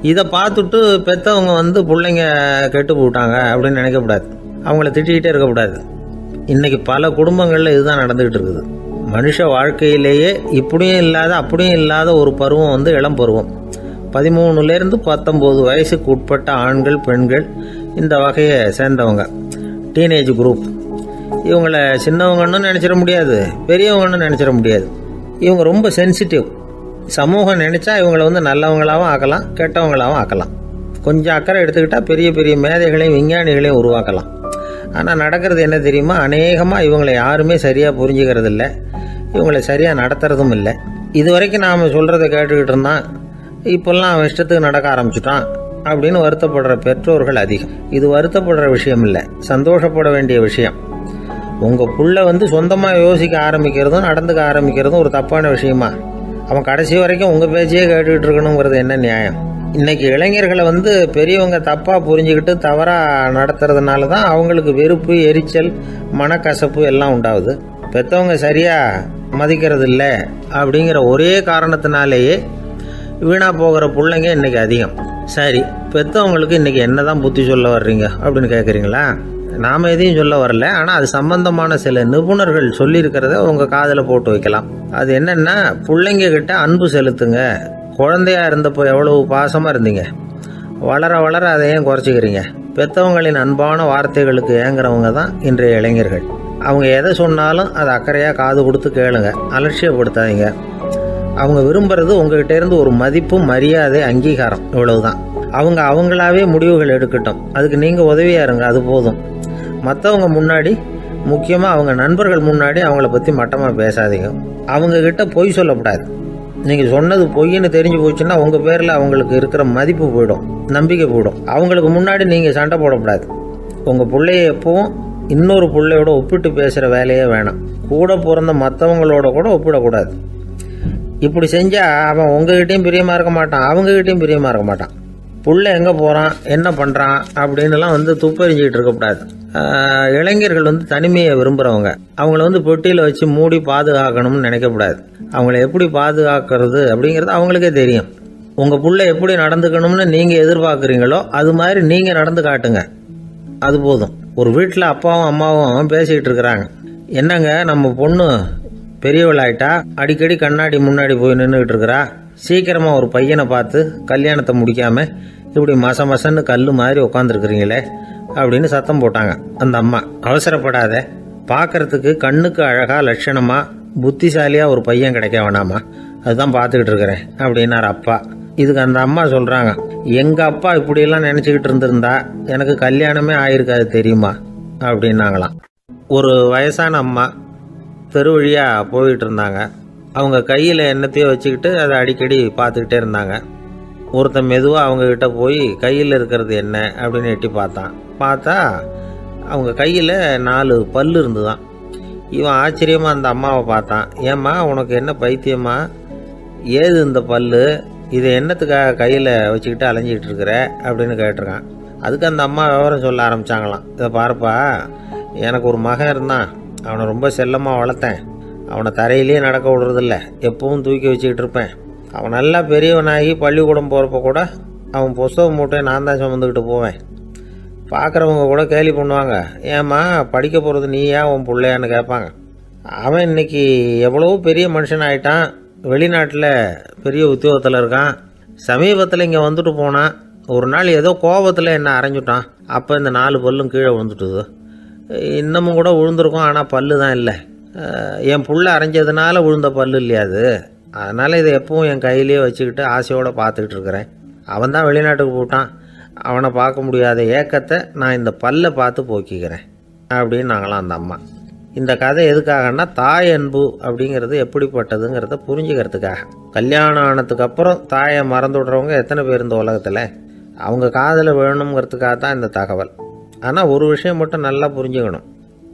இதை பார்த்துட்டு பெற்றவங்க பிள்ளைங்க கெட்டு போட்டாங்க அப்படின்னு நினைக்கக்கூடாது, அவங்கள திட்டிக்கிட்டே இருக்கக்கூடாது. இன்னைக்கு பல குடும்பங்களில் இதுதான் நடந்துகிட்டு இருக்குது. மனுஷ வாழ்க்கையிலேயே இப்படியும் இல்லாத அப்படியும் இல்லாத ஒரு பருவம் இளம் பருவம். 13லேருந்து 19 வயசுக்கு உட்பட்ட ஆண்கள் பெண்கள் இந்த வகையை சேர்ந்தவங்க, டீனேஜ் குரூப். இவங்களை சின்னவங்கன்னு நினச்சிட முடியாது, பெரியவங்கன்னு நினச்சிட முடியாது. இவங்க ரொம்ப சென்சிட்டிவ். சமூகம் நினச்சா இவங்களை நல்லவங்களாகவும் ஆக்கலாம், கெட்டவங்களாகவும் ஆக்கலாம். கொஞ்சம் அக்கறை எடுத்துக்கிட்டால் பெரிய பெரிய மேதைகளையும் விஞ்ஞானிகளையும் உருவாக்கலாம். ஆனால் நடக்கிறது என்ன தெரியுமா, அநேகமாக இவங்களை யாருமே சரியாக புரிஞ்சுக்கிறது இல்லை, இவங்களை சரியாக நடத்துறதும் இல்லை. இது வரைக்கும் நாம் சொல்கிறத கேட்டுக்கிட்டு இருந்தான், இப்போல்லாம் அவன் இஷ்டத்துக்கு நடக்க ஆரம்பிச்சுட்டான் அப்படின்னு வருத்தப்படுற பெற்றோர்கள் அதிகம். இது வருத்தப்படுற விஷயம் இல்லை, சந்தோஷப்பட வேண்டிய விஷயம். உங்கள் புள்ள சொந்தமாக யோசிக்க ஆரம்பிக்கிறதும் நடந்துக்க ஆரம்பிக்கிறதும் ஒரு தப்பான விஷயமா? அவன் கடைசி வரைக்கும் உங்கள் பேச்சையே கேட்டுக்கிட்டு இருக்கணுங்கிறது என்ன நியாயம்? இன்னைக்கு இளைஞர்களை பெரியவங்க தப்பாக புரிஞ்சுக்கிட்டு தவறாக நடத்துறதுனால தான் அவங்களுக்கு வெறுப்பு, எரிச்சல், மனக்கசப்பு எல்லாம் உண்டாகுது. பெற்றவங்க சரியாக மதிக்கிறது இல்லை அப்படிங்கிற ஒரே காரணத்தினாலேயே வீணாக போகிற பிள்ளைங்க இன்னைக்கு அதிகம். சரி, பெற்றவங்களுக்கு இன்னைக்கு என்னதான் புத்தி சொல்ல வர்றீங்க அப்படின்னு கேட்குறீங்களா? நாம் எதையும் சொல்ல வரல, ஆனால் அது சம்பந்தமான சில நிபுணர்கள் சொல்லியிருக்கிறத உங்கள் காதில் போட்டு வைக்கலாம். அது என்னென்னா, பிள்ளைங்க கிட்ட அன்பு செலுத்துங்க. குழந்தையா இருந்தப்போ எவ்வளவு பாசமாக இருந்தீங்க, வளர வளர அதை ஏன் குறைச்சிக்கிறீங்க? பெற்றவங்களின் அன்பான வார்த்தைகளுக்கு ஏங்குறவங்க தான் இன்றைய இளைஞர்கள். அவங்க எதை சொன்னாலும் அதை அக்கறையாக காது கொடுத்து கேளுங்க, அலட்சியப்படுத்தாதீங்க. அவங்க விரும்புறது உங்ககிட்ட இருந்து ஒரு மதிப்பு, மரியாதை, அங்கீகாரம், இவ்வளவுதான். அவங்க அவங்களாவே முடிவுகள் எடுக்கட்டும், அதுக்கு நீங்கள் உதவியா இருங்க, அது போதும். மற்றவங்க முன்னாடி, முக்கியமாக அவங்க நண்பர்கள் முன்னாடி அவங்கள பற்றி மட்டமாக பேசாதீங்க. அவங்கக்கிட்ட பொய் சொல்லக்கூடாது. நீங்கள் சொன்னது பொய்ன்னு தெரிஞ்சு போச்சுன்னா உங்கள் பேரில் அவங்களுக்கு இருக்கிற மதிப்பு போயிடும், நம்பிக்கை போயிடும். அவங்களுக்கு முன்னாடி நீங்கள் சண்டை போடக்கூடாது. உங்கள் பிள்ளைய எப்பவும் இன்னொரு பிள்ளையோட ஒப்பிட்டு பேசுகிற வேலையே வேணாம். கூட பிறந்த மற்றவங்களோட கூட ஒப்பிடக்கூடாது. இப்படி செஞ்சால் அவன் உங்ககிட்டையும் பிரியமாக இருக்க மாட்டான், அவங்ககிட்டையும் பிரியமாக இருக்க மாட்டான். புள்ள எங்கே போகிறான், என்ன பண்ணுறான் அப்படின்னுலாம் துப்பறிஞ்சிக்கிட்டு இருக்கக்கூடாது. இளைஞர்கள் தனிமையை விரும்புகிறவங்க. அவங்கள பெட்டியில் வச்சு மூடி பாதுகாக்கணும்னு நினைக்கக்கூடாது. அவங்கள எப்படி பாதுகாக்கிறது அப்படிங்கிறது அவங்களுக்கே தெரியும். உங்கள் புள்ள எப்படி நடந்துக்கணும்னு நீங்கள் எதிர்பார்க்குறீங்களோ அது மாதிரி நீங்கள் நடந்து காட்டுங்க, அது போதும். ஒரு வீட்டில் அப்பாவும் அம்மாவும் பேசிக்கிட்டு இருக்கிறாங்க. என்னங்க, நம்ம பொண்ணு பெரியவளாயிட்டா, அடிக்கடி கண்ணாடி முன்னாடி போய் நின்றுக்கிட்டு இருக்கிறா, சீக்கிரமாக ஒரு பையனை பார்த்து கல்யாணத்தை முடிக்காமல் இப்படி மசன்னு கல் மாதிரி உட்காந்துருக்குறீங்களே அப்படின்னு சத்தம் போட்டாங்க அந்த அம்மா. அவசரப்படாத, பார்க்கறதுக்கு கண்ணுக்கு அழகா லட்சணமா புத்திசாலியா ஒரு பையன் கிடைக்க வேணாமா, அதுதான் பார்த்துக்கிட்டு இருக்கிறேன் அப்படின்னாரு அப்பா. இதுக்கு அந்த அம்மா சொல்றாங்க, எங்க அப்பா இப்படியெல்லாம் நினைச்சுக்கிட்டு இருந்திருந்தா எனக்கு கல்யாணமே ஆயிருக்காது தெரியுமா அப்படின்னாங்களாம். ஒரு வயசான அம்மா தெரு வழியா போயிட்டு இருந்தாங்க. அவங்க கையில் எண்ணத்தையோ வச்சுக்கிட்டு அதை அடிக்கடி பார்த்துக்கிட்டே இருந்தாங்க. ஒருத்தன் மெதுவாக அவங்கக்கிட்ட போய் கையில் இருக்கிறது என்ன அப்படின்னு எட்டி பார்த்தா அவங்க கையில் 4 பல்லு இருந்துதான். இவன் ஆச்சரியமாக அந்த அம்மாவை பார்த்தான். ஏம்மா, உனக்கு என்ன பைத்தியமா, ஏது இந்த பல்லு, இதை என்னத்துக்காக கையில் வச்சுக்கிட்டு அலைஞ்சிக்கிட்டு இருக்கிற அப்படின்னு கேட்டிருக்கான். அதுக்கு அந்த அம்மா விவரம் சொல்ல ஆரம்பித்தாங்களாம். இதை பாருப்பா, எனக்கு ஒரு மகன் இருந்தான், அவனை ரொம்ப செல்லமாக வளர்த்தேன். அவனை தரையிலேயே நடக்க விடுறதில்ல, எப்பவும் தூக்கி வச்சுக்கிட்டு இருப்பேன். அவன் நல்லா பெரியவனாகி பள்ளிக்கூடம் போகிறப்ப கூட அவன் புஸ்தக மூட்டையை நான் தான் சுமந்துக்கிட்டு போவேன். பார்க்குறவங்க கூட கேலி பண்ணுவாங்க, ஏம்மா படிக்க போகிறது நீயா உன் பிள்ளையான்னு கேட்பாங்க. அவன் இன்னைக்கு எவ்வளவோ பெரிய மனுஷன் ஆகிட்டான், வெளிநாட்டில் பெரிய உத்தியோகத்தில் இருக்கான். சமீபத்தில் இங்கே வந்துட்டு போனான். ஒரு நாள் ஏதோ கோபத்தில் என்ன அரைஞ்சுட்டான். அப்போ இந்த 4 பல்லும் கீழே விழுந்துட்டுது. இன்னமும் கூட விழுந்திருக்கும், ஆனால் பல்லு தான் இல்லை. என் புள்ள அரைஞ்சதுனால விழுந்த பல்லு இல்லையா அது, அதனால் இதை எப்பவும் என் கையிலேயே வச்சுக்கிட்டு ஆசையோடு பார்த்துக்கிட்டு இருக்கிறேன். அவன் தான் வெளிநாட்டுக்கு போட்டான், அவனை பார்க்க முடியாத ஏக்கத்தை நான் இந்த பல்லை பார்த்து போக்கிக்கிறேன் அப்படின்னு நாங்களாம் அந்த அம்மா. இந்த கதை எதுக்காகன்னா, தாய் அன்பு அப்படிங்கிறது எப்படிப்பட்டதுங்கிறத புரிஞ்சுக்கிறதுக்காக. கல்யாணம் ஆனதுக்கு அப்புறம் தாயை மறந்து விடுறவங்க எத்தனை பேர் இந்த உலகத்தில்? அவங்க காதில் வேணுங்கிறதுக்காக தான் இந்த தகவல். ஆனால் ஒரு விஷயம் மட்டும் நல்லா புரிஞ்சுக்கணும்,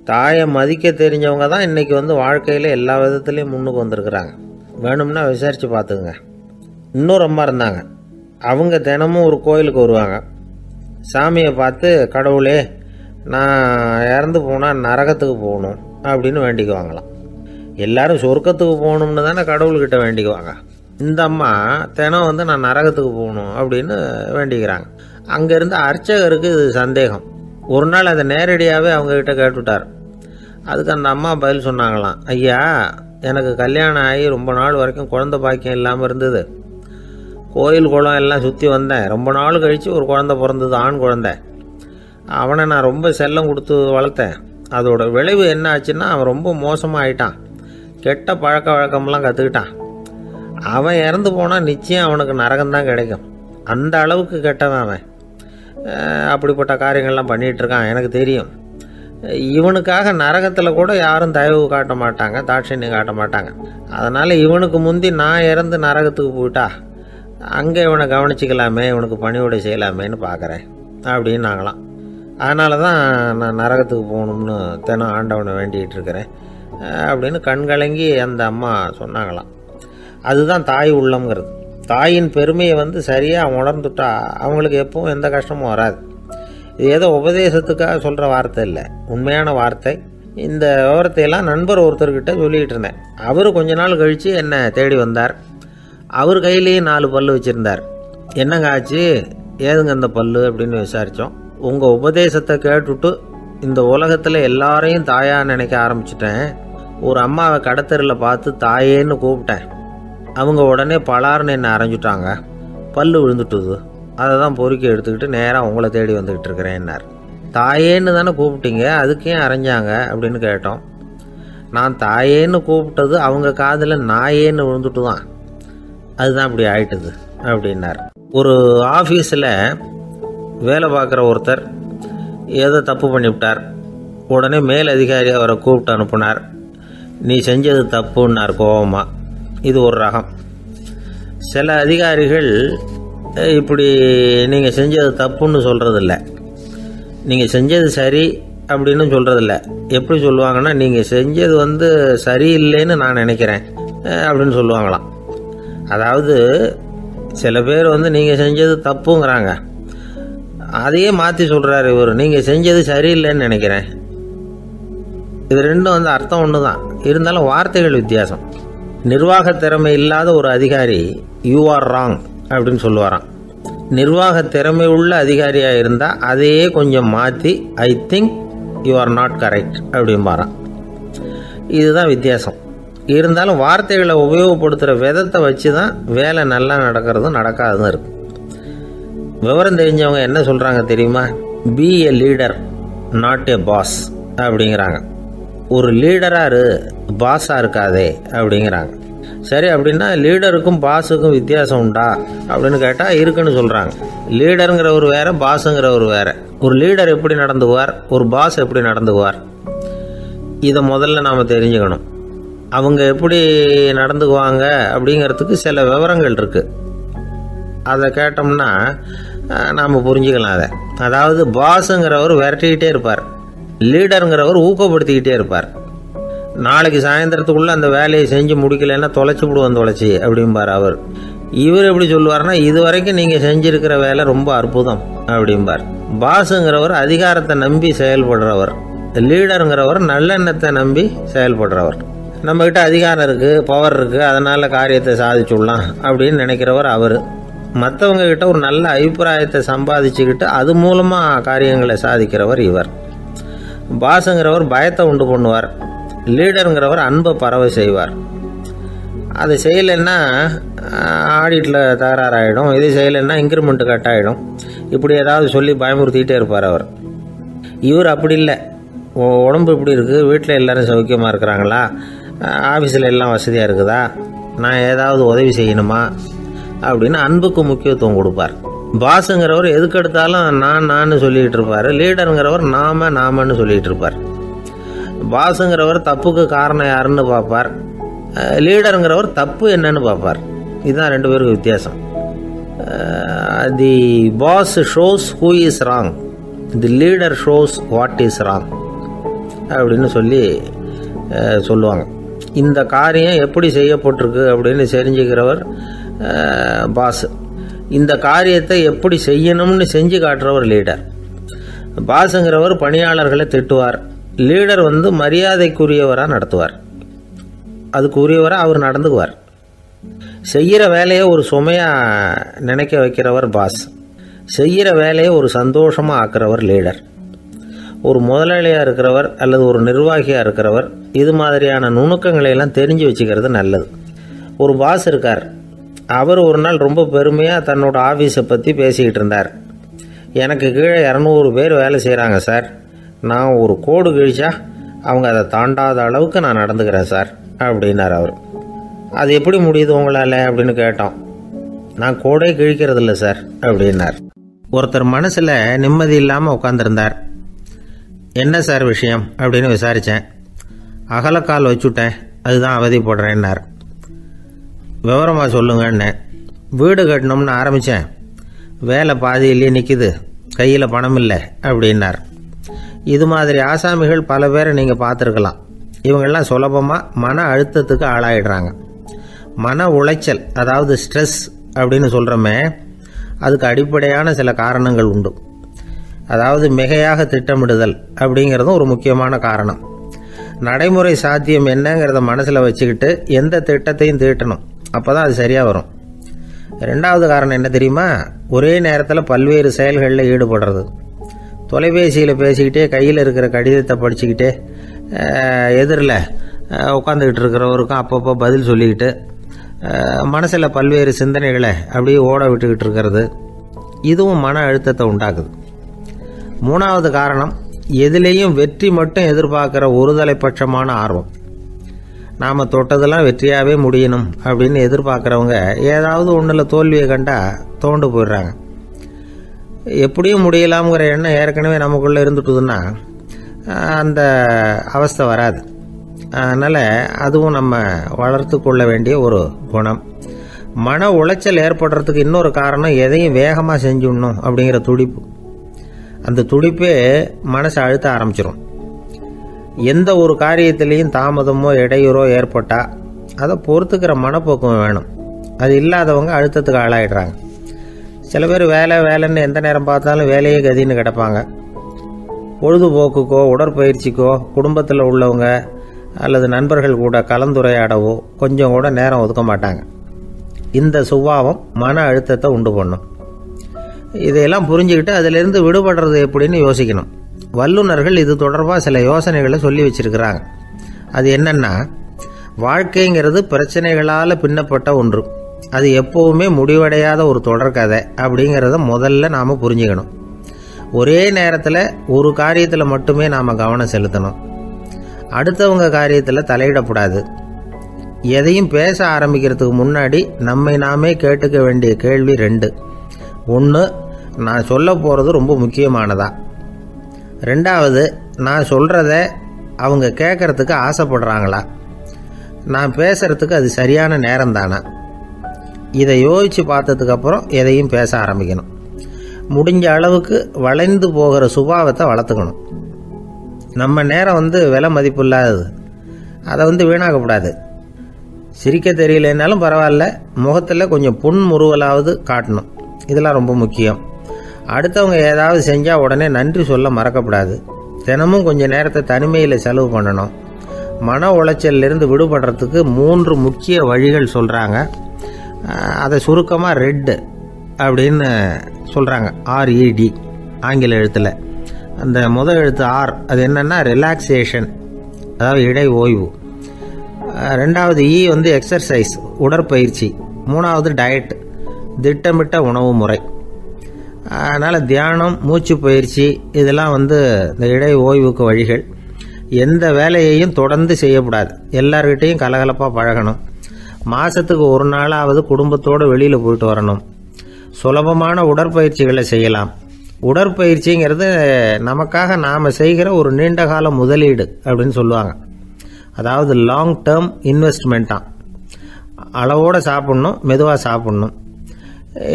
தாயை மதிக்க தெரிஞ்சவங்க தான் இன்றைக்கி வாழ்க்கையில் எல்லா விதத்துலேயும் முன்னுக்கு வந்திருக்கிறாங்க. வேணும்னா விசாரித்து பார்த்துக்குங்க. இன்னொரு அம்மா இருந்தாங்க. அவங்க தினமும் ஒரு கோயிலுக்கு வருவாங்க. சாமியை பார்த்து, கடவுளே நான் இறந்து போனால் நரகத்துக்கு போகணும் அப்படின்னு வேண்டிக்குவாங்களாம். எல்லாரும் சொர்க்கத்துக்கு போகணும்னு தானே கடவுள்கிட்ட வேண்டிக்குவாங்க. இந்த அம்மா தினம் நான் நரகத்துக்கு போகணும் அப்படின்னு வேண்டிக்கிறாங்க. அங்கேருந்து அர்ச்சகருக்கு இது சந்தேகம். ஒரு நாள் அதை நேரடியாகவே அவங்கக்கிட்ட கேட்டுவிட்டார். அதுக்கு அந்த அம்மா பதில் சொன்னாங்களாம், ஐயா, எனக்கு கல்யாணம் ஆகி ரொம்ப நாள் வரைக்கும் குழந்தை பாக்கியம் இல்லாமல் இருந்தது. கோயில் குளம் எல்லாம் சுற்றி வந்தேன். ரொம்ப நாள் கழித்து ஒரு குழந்தை பிறந்தது, ஆண் குழந்தை. அவனை நான் ரொம்ப செல்லம் கொடுத்து வளர்த்தேன். அதோட விளைவு என்ன ஆச்சுன்னா, அவன் ரொம்ப மோசமாக ஆயிட்டான். கெட்ட பழக்க வழக்கம்லாம் கற்றுக்கிட்டான். அவன் இறந்து போனால் நிச்சயம் அவனுக்கு நரகம்தான் கிடைக்கும். அந்த அளவுக்கு கெட்டவன் அவன். அப்படிப்பட்ட காரியங்கள்லாம் பண்ணிகிட்ருக்கான், எனக்கு தெரியும். இவனுக்காக நரகத்தில் கூட யாரும் தயவு காட்ட மாட்டாங்க, தாட்சண்யம் காட்ட மாட்டாங்க. அதனால் இவனுக்கு முந்தி நான் இறந்து நரகத்துக்கு போயிட்டா அங்கே இவனை கவனிச்சிக்கலாமே, இவனுக்கு பணிவிடை செய்யலாமேன்னு பார்க்குறேன் அப்படின்னு நாங்களாம். அதனால தான் நான் நரகத்துக்கு போகணும்னு தினம் ஆண்டவனை வேண்டிகிட்டு இருக்கிறேன் அப்படின்னு கண்கலங்கி அந்த அம்மா சொன்னாங்களாம். அதுதான் தாய் உள்ளம்ங்கிறது. தாயின் பெருமையை சரியாக உணர்ந்துட்டா அவங்களுக்கு எப்பவும் எந்த கஷ்டமும் வராது. இது ஏதோ உபதேசத்துக்காக சொல்கிற வார்த்தை இல்லை, உண்மையான வார்த்தை. இந்த விவரத்தையெல்லாம் நண்பர் ஒருத்தர்கிட்ட சொல்லிகிட்டு இருந்தேன். அவர் கொஞ்ச நாள் கழித்து என்னை தேடி வந்தார். அவர் கையிலேயும் 4 பல்லு வச்சுருந்தார். என்னங்க ஆச்சு, ஏதுங்க அந்த பல்லு அப்படின்னு விசாரித்தோம். உங்கள் உபதேசத்தை கேட்டுவிட்டு இந்த உலகத்தில் எல்லாரையும் தாயாக நினைக்க ஆரம்பிச்சிட்டேன். ஒரு அம்மாவை கடத்தரில் பார்த்து தாயேன்னு கூப்பிட்டேன். அவங்க உடனே பலார்னு என்னை அரைஞ்சிட்டாங்க. பல்லு விழுந்துட்டுது. அதை தான் பொறுக்கி எடுத்துக்கிட்டு நேராக உங்களை தேடி வந்துக்கிட்டு இருக்கிறேன்னார். தாயேன்னு தானே கூப்பிட்டீங்க, அதுக்கு ஏன் அரைஞ்சாங்க அப்படின்னு கேட்டோம். நான் தாயேன்னு கூப்பிட்டது அவங்க காதில் நாயேன்னு விழுந்துட்டு தான், அதுதான் அப்படி ஆயிட்டுது அப்படின்னார். ஒரு ஆஃபீஸில் வேலை பார்க்குற ஒருத்தர் ஏதோ தப்பு பண்ணிவிட்டார். உடனே மேல் அதிகாரி அவரை கூப்பிட்டு அனுப்புனார். நீ செஞ்சது தப்புன்னார் கோபமாக. இது ஒரு ரகம். சில அதிகாரிகள் இப்படி நீங்கள் செஞ்சது தப்புன்னு சொல்கிறதில்ல, நீங்கள் செஞ்சது சரி அப்படின்னு சொல்கிறதில்ல. எப்படி சொல்லுவாங்கன்னா, நீங்கள் செஞ்சது சரியில்லைன்னு நான் நினைக்கிறேன் அப்படின்னு சொல்லுவாங்களாம். அதாவது சில பேர் நீங்கள் செஞ்சது தப்புங்கிறாங்க, அதையே மாற்றி சொல்கிறாரு இவர், நீங்கள் செஞ்சது சரியில்லைன்னு நினைக்கிறேன். இது ரெண்டும் அர்த்தம் ஒன்று தான், இருந்தாலும் வார்த்தைகள் வித்தியாசம். நிர்வாக திறமை இல்லாத ஒரு அதிகாரி யூ ஆர் ராங் அப்படின்னு சொல்லுவாராம். நிர்வாக திறமை உள்ள அதிகாரியாக இருந்தால் அதையே கொஞ்சம் மாற்றி I think you are not correct அப்படிம்பாராம். இதுதான் வித்தியாசம். இருந்தாலும் வார்த்தைகளை உபயோகப்படுத்துகிற விதத்தை வச்சு தான் வேலை நல்லா நடக்கிறதும் நடக்காததும் இருக்குது. விவரம் தெரிஞ்சவங்க என்ன சொல்கிறாங்க தெரியுமா? Be a leader not a boss அப்படிங்கிறாங்க. ஒரு லீடராக பாஸாக இருக்காதே அப்படிங்கிறாங்க. சரி, அப்படின்னா லீடருக்கும் பாஸுக்கும் வித்தியாசம் உண்டா அப்படின்னு கேட்டால் இருக்குன்னு சொல்கிறாங்க. லீடருங்கிறவர் வேறு, பாஸுங்கிறவர் வேறு. ஒரு லீடர் எப்படி நடந்துக்குவார், ஒரு பாஸ் எப்படி நடந்துக்குவார், இதை முதல்ல நாம் தெரிஞ்சுக்கணும். அவங்க எப்படி நடந்துக்குவாங்க அப்படிங்கிறதுக்கு சில விவரங்கள் இருக்குது. அதை கேட்டோம்னா நாம் புரிஞ்சுக்கலாம் அதை. அதாவது பாஸுங்கிறவர் விரட்டிக்கிட்டே இருப்பார், லீடருங்கிறவர் ஊக்கப்படுத்திக்கிட்டே இருப்பார். நாளைக்கு சாயந்தரத்துக்குள்ளே அந்த வேலையை செஞ்சு முடிக்கலைன்னா தொலைச்சி விடுவோம் தொலைச்சி அப்படிம்பார் அவர். இவர் எப்படி சொல்லுவார்னா, இது வரைக்கும் நீங்கள் செஞ்சுருக்கிற வேலை ரொம்ப அற்புதம் அப்படிம்பார். பாஸுங்கிறவர் அதிகாரத்தை நம்பி செயல்படுறவர், லீடருங்கிறவர் நல்லெண்ணத்தை நம்பி செயல்படுறவர். நம்மக்கிட்ட அதிகாரம் இருக்குது, பவர் இருக்குது, அதனால் காரியத்தை சாதிச்சுடலாம் அப்படின்னு நினைக்கிறவர் அவர். மற்றவங்க கிட்ட ஒரு நல்ல அபிப்பிராயத்தை சம்பாதிச்சுக்கிட்டு அது மூலமாக காரியங்களை சாதிக்கிறவர் இவர். பாஸுங்கிறவர் பயத்தை உண்டு பண்ணுவார், லீடருங்கிறவர் அன்பை பரவ செய்வார். அது செய்யலைன்னா ஆடிட்டில் தகராறாயிடும், இது செய்யலைன்னா இன்க்ரிமெண்ட்டு கட் ஆகிடும், இப்படி ஏதாவது சொல்லி பயமுறுத்திக்கிட்டே இருப்பார் அவர். இவர் அப்படி இல்லை. உடம்பு இப்படி இருக்குது, வீட்டில் எல்லோரும் சௌக்கியமாக இருக்கிறாங்களா, ஆஃபீஸில் எல்லாம் வசதியாக இருக்குதா, நான் ஏதாவது உதவி செய்யணுமா அப்படின்னு அன்புக்கு முக்கியத்துவம் கொடுப்பார். பாஸுங்கிறவர் எதுக்கு எடுத்தாலும் நான் சொல்லிட்டு இருப்பார், லீடருங்கிறவர் நாமன்னு சொல்லிட்டு இருப்பார். பாஸுங்கிறவர் தப்புக்கு காரணம் யாருன்னு பார்ப்பார், லீடருங்கிறவர் தப்பு என்னன்னு பார்ப்பார். இதுதான் ரெண்டு பேருக்கு வித்தியாசம். The boss shows who is wrong, the leader shows what is wrong அப்படின்னு சொல்லுவாங்க. இந்த காரியம் எப்படி செய்யப்பட்டிருக்கு அப்படின்னு தெரிஞ்சுக்கிறவர் பாஸ். இந்த காரியத்தை எப்படி செய்யணும்னு செஞ்சு காட்டுறவர் லீடர். பாஸுங்கிறவர் பணியாளர்களை திட்டுவார், லீடர் மரியாதைக்குரியவராக நடத்துவார், அதுக்குரியவராக அவர் நடந்துக்குவார். செய்கிற வேலையை ஒரு சுமையாக நினைக்க வைக்கிறவர் பாஸ், செய்கிற வேலையை ஒரு சந்தோஷமாக ஆக்கிறவர் லீடர். ஒரு முதலாளியாக இருக்கிறவர் அல்லது ஒரு நிர்வாகியாக இருக்கிறவர் இது மாதிரியான நுணுக்கங்களையெல்லாம் தெரிஞ்சு வச்சுக்கிறது நல்லது. ஒரு பாஸ் இருக்கார், அவர் ஒரு நாள் ரொம்ப பெருமையாக தன்னோட ஆஃபீஸை பற்றி பேசிக்கிட்டு இருந்தார். எனக்கு கீழே 200 பேர் வேலை செய்கிறாங்க சார், நான் ஒரு கோடு கிழிச்சா அவங்க அதை தாண்டாத அளவுக்கு நான் நடந்துக்கிறேன் சார் அப்படின்னார் அவர். அது எப்படி முடியுது உங்களால் அப்படின்னு கேட்டோம். நான் கோடே கிழிக்கிறது இல்லை சார் அப்படின்னார். ஒருத்தர் மனசில் நிம்மதி இல்லாமல் உட்காந்துருந்தார். என்ன சார் விஷயம் அப்படின்னு விசாரித்தேன். அகலக்கால் வச்சுட்டேன், அதுதான் அவதிப்படுறேன்னார். விவரமாக சொல்லுங்கன்னு. வீடு கட்டணும்னு ஆரம்பித்தேன், வேலை பாதியிலேயே நிற்கிது, கையில் பணம் இல்லை அப்படின்னார். இது மாதிரி ஆசாமிகள் பல பேரை நீங்கள் பார்த்துருக்கலாம். இவங்கெல்லாம் சுலபமாக மன அழுத்தத்துக்கு ஆளாயிடுறாங்க. மன உளைச்சல், அதாவது ஸ்ட்ரெஸ் அப்படின்னு சொல்கிறோமே, அதுக்கு அடிப்படையான சில காரணங்கள் உண்டு. அதாவது மிகையாக திட்டமிடுதல் அப்படிங்கிறதும் ஒரு முக்கியமான காரணம். நடைமுறை சாத்தியம் என்னங்கிறத மனசில் வச்சுக்கிட்டு எந்த திட்டத்தையும் தீட்டணும், அப்போ தான் அது சரியாக வரும். ரெண்டாவது காரணம் என்ன தெரியுமா? ஒரே நேரத்தில் பல்வேறு செயல்களில் ஈடுபடுறது. தொலைபேசியில் பேசிக்கிட்டே கையில் இருக்கிற கடிதத்தை படிச்சுக்கிட்டே எதிரில் உட்காந்துக்கிட்டு இருக்கிறவருக்கும் அப்பப்போ பதில் சொல்லிக்கிட்டு மனசில் பல்வேறு சிந்தனைகளை அப்படியே ஓட விட்டுக்கிட்டு இருக்கிறது, இதுவும் மன அழுத்தத்தை உண்டாக்குது. மூணாவது காரணம், எதிலேயும் வெற்றி மட்டும் எதிர்பார்க்குற ஒருதலைப்பட்சமான ஆர்வம். நாம் தொட்டதெல்லாம் வெற்றியாகவே முடியணும் அப்படின்னு எதிர்பார்க்குறவங்க ஏதாவது ஒன்றில் தோல்வியை கண்டால் தோண்டு போயிடுறாங்க. எப்படியும் முடியலாம்ங்கிற எண்ணம் ஏற்கனவே நமக்குள்ளே இருந்துட்டுதுன்னா அந்த அவஸ்தை வராது. அதனால் அதுவும் நம்ம வளர்த்து கொள்ள வேண்டிய ஒரு குணம். மன உளைச்சல் ஏற்படுறதுக்கு இன்னொரு காரணம், எதையும் வேகமாக செஞ்சுடணும் அப்படிங்கிற துடிப்பு. அந்த துடிப்பே மனசை அழுத்த ஆரம்பிச்சிடும். எந்த ஒரு காரியத்திலையும் தாமதமோ இடையூறோ ஏற்பட்டால் அதை பொறுத்துக்கிற மனப்போக்கம் வேணும். அது இல்லாதவங்க அழுத்தத்துக்கு ஆளாயிடுறாங்க. சில பேர் வேலைன்னு எந்த நேரம் பார்த்தாலும் வேலையே கதின்னு கிடப்பாங்க. பொழுதுபோக்குக்கோ உடற்பயிற்சிக்கோ குடும்பத்தில் உள்ளவங்க அல்லது நண்பர்கள் கூட கலந்துரையாடவோ கொஞ்சம் கூட நேரம் ஒதுக்க மாட்டாங்க. இந்த சுபாவம் மன அழுத்தத்தை உண்டு பண்ணும். இதையெல்லாம் புரிஞ்சுக்கிட்டு அதிலிருந்து விடுபடுறது எப்படின்னு யோசிக்கணும். வல்லுநர்கள் இது தொடர்பாக சில யோசனைகளை சொல்லி வச்சிருக்கிறாங்க. அது என்னன்னா, வாழ்க்கைங்கிறது பிரச்சனைகளால் பின்னப்பட்ட ஒன்று, அது எப்போவுமே முடிவடையாத ஒரு தொடர்கதை அப்படிங்கிறத முதல்ல நாம் புரிஞ்சுக்கணும். ஒரே நேரத்தில் ஒரு காரியத்தில் மட்டுமே நாம் கவனம் செலுத்தணும். அடுத்தவங்க காரியத்தில் தலையிடக்கூடாது. எதையும் பேச ஆரம்பிக்கிறதுக்கு முன்னாடி நம்மை நாமே கேட்டுக்க வேண்டிய கேள்வி 2. 1, நான் சொல்ல போகிறது ரொம்ப முக்கியமானதா? 2வது, நான் சொல்கிறத அவங்க கேட்கறதுக்கு ஆசைப்படுறாங்களா? நான் பேசுகிறதுக்கு அது சரியான நேரம் தானா? இதை யோசித்து பார்த்ததுக்கப்புறம் எதையும் பேச ஆரம்பிக்கணும். முடிஞ்ச அளவுக்கு வளைந்து போகிற சுபாவத்தை வளர்த்துக்கணும். நம்ம நேரம் விலை மதிப்பு இல்லாதது, அதை வீணாக்கக்கூடாது. சிரிக்க தெரியலனாலும் பரவாயில்ல, முகத்தில் கொஞ்சம் புன்முறுவலாவது காட்டணும். இதெல்லாம் ரொம்ப முக்கியம். அடுத்தவங்க ஏதாவது செஞ்சால் உடனே நன்றி சொல்ல மறக்கக்கூடாது. தினமும் கொஞ்சம் நேரத்தை தனிமையில் செலவு பண்ணணும். மன உளைச்சலிருந்து விடுபடுறதுக்கு 3 முக்கிய வழிகள் சொல்கிறாங்க. அதை சுருக்கமாக ரெட் அப்படின்னு சொல்கிறாங்க, RED ஆங்கில எழுத்தில். அந்த முதல் எழுத்து R, அது என்னென்னா ரிலாக்ஸேஷன், அதாவது இடை ஓய்வு. 2வது E எக்ஸர்சைஸ், உடற்பயிற்சி. 3வது டயட், திட்டமிட்ட உணவு முறை. அதனால் தியானம், மூச்சு பயிற்சி இதெல்லாம் இந்த இடை ஓய்வுக்கு வழிகள். எந்த வேலையையும் தொடர்ந்து செய்யக்கூடாது. எல்லார்கிட்டையும் கலகலப்பாக பழகணும். மாதத்துக்கு 1 நாளாவது குடும்பத்தோடு வெளியில் போயிட்டு வரணும். சுலபமான உடற்பயிற்சிகளை செய்யலாம். உடற்பயிற்சிங்கிறது நமக்காக நாம் செய்கிற ஒரு நீண்டகால முதலீடு அப்படின்னு சொல்லுவாங்க. அதாவது லாங் டேர்ம் இன்வெஸ்ட்மெண்ட்டாக. அளவோடு சாப்பிட்ணும், மெதுவாக சாப்பிட்ணும்.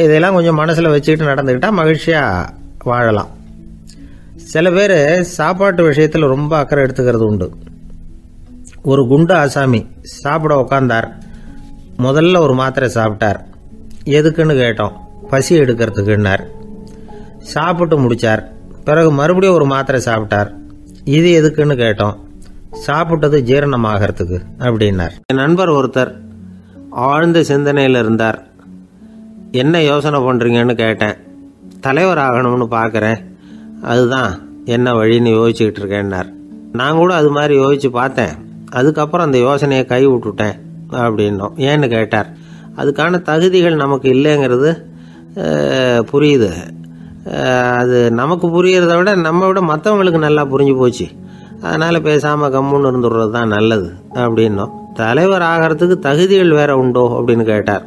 இதெல்லாம் கொஞ்சம் மனசில் வச்சுக்கிட்டு நடந்துக்கிட்டால் மகிழ்ச்சியாக வாழலாம். சில பேர் சாப்பாட்டு விஷயத்தில் ரொம்ப அக்கறை எடுத்துக்கிறது உண்டு. ஒரு குண்டு ஆசாமி சாப்பிட உக்காந்தார். முதல்ல ஒரு மாத்திரை சாப்பிட்டார். எதுக்குன்னு கேட்டோம். பசி எடுக்கிறதுக்குன்னார். சாப்பிட்டு முடித்தார். பிறகு மறுபடியும் ஒரு மாத்திரை சாப்பிட்டார். இது எதுக்குன்னு கேட்டோம். சாப்பிட்டது ஜீரணமாகறதுக்கு அப்படின்னார். என் நண்பர் ஒருத்தர் ஆழ்ந்த சிந்தனையில் இருந்தார். என்ன யோசனை பண்ணுறீங்கன்னு கேட்டேன். தலைவர் ஆகணும்னு பார்க்குறேன், அதுதான் என்ன வழின்னு யோசிச்சுக்கிட்டு இருக்கேன்னார். நான் கூட அது மாதிரி யோசித்து பார்த்தேன். அதுக்கப்புறம் அந்த யோசனையை கை விட்டுட்டேன் அப்படின்னோம். ஏன்னு கேட்டார். அதுக்கான தகுதிகள் நமக்கு இல்லைங்கிறது புரியுது. அது நமக்கு புரியறத விட நம்ம விட மற்றவங்களுக்கு நல்லா புரிஞ்சு போச்சு. அதனால் பேசாமல் கம்முன்னு இருந்துடுறது தான் நல்லது அப்படின்னோம். தலைவர் ஆகிறதுக்கு தகுதிகள் வேற உண்டோ அப்படின்னு கேட்டார்.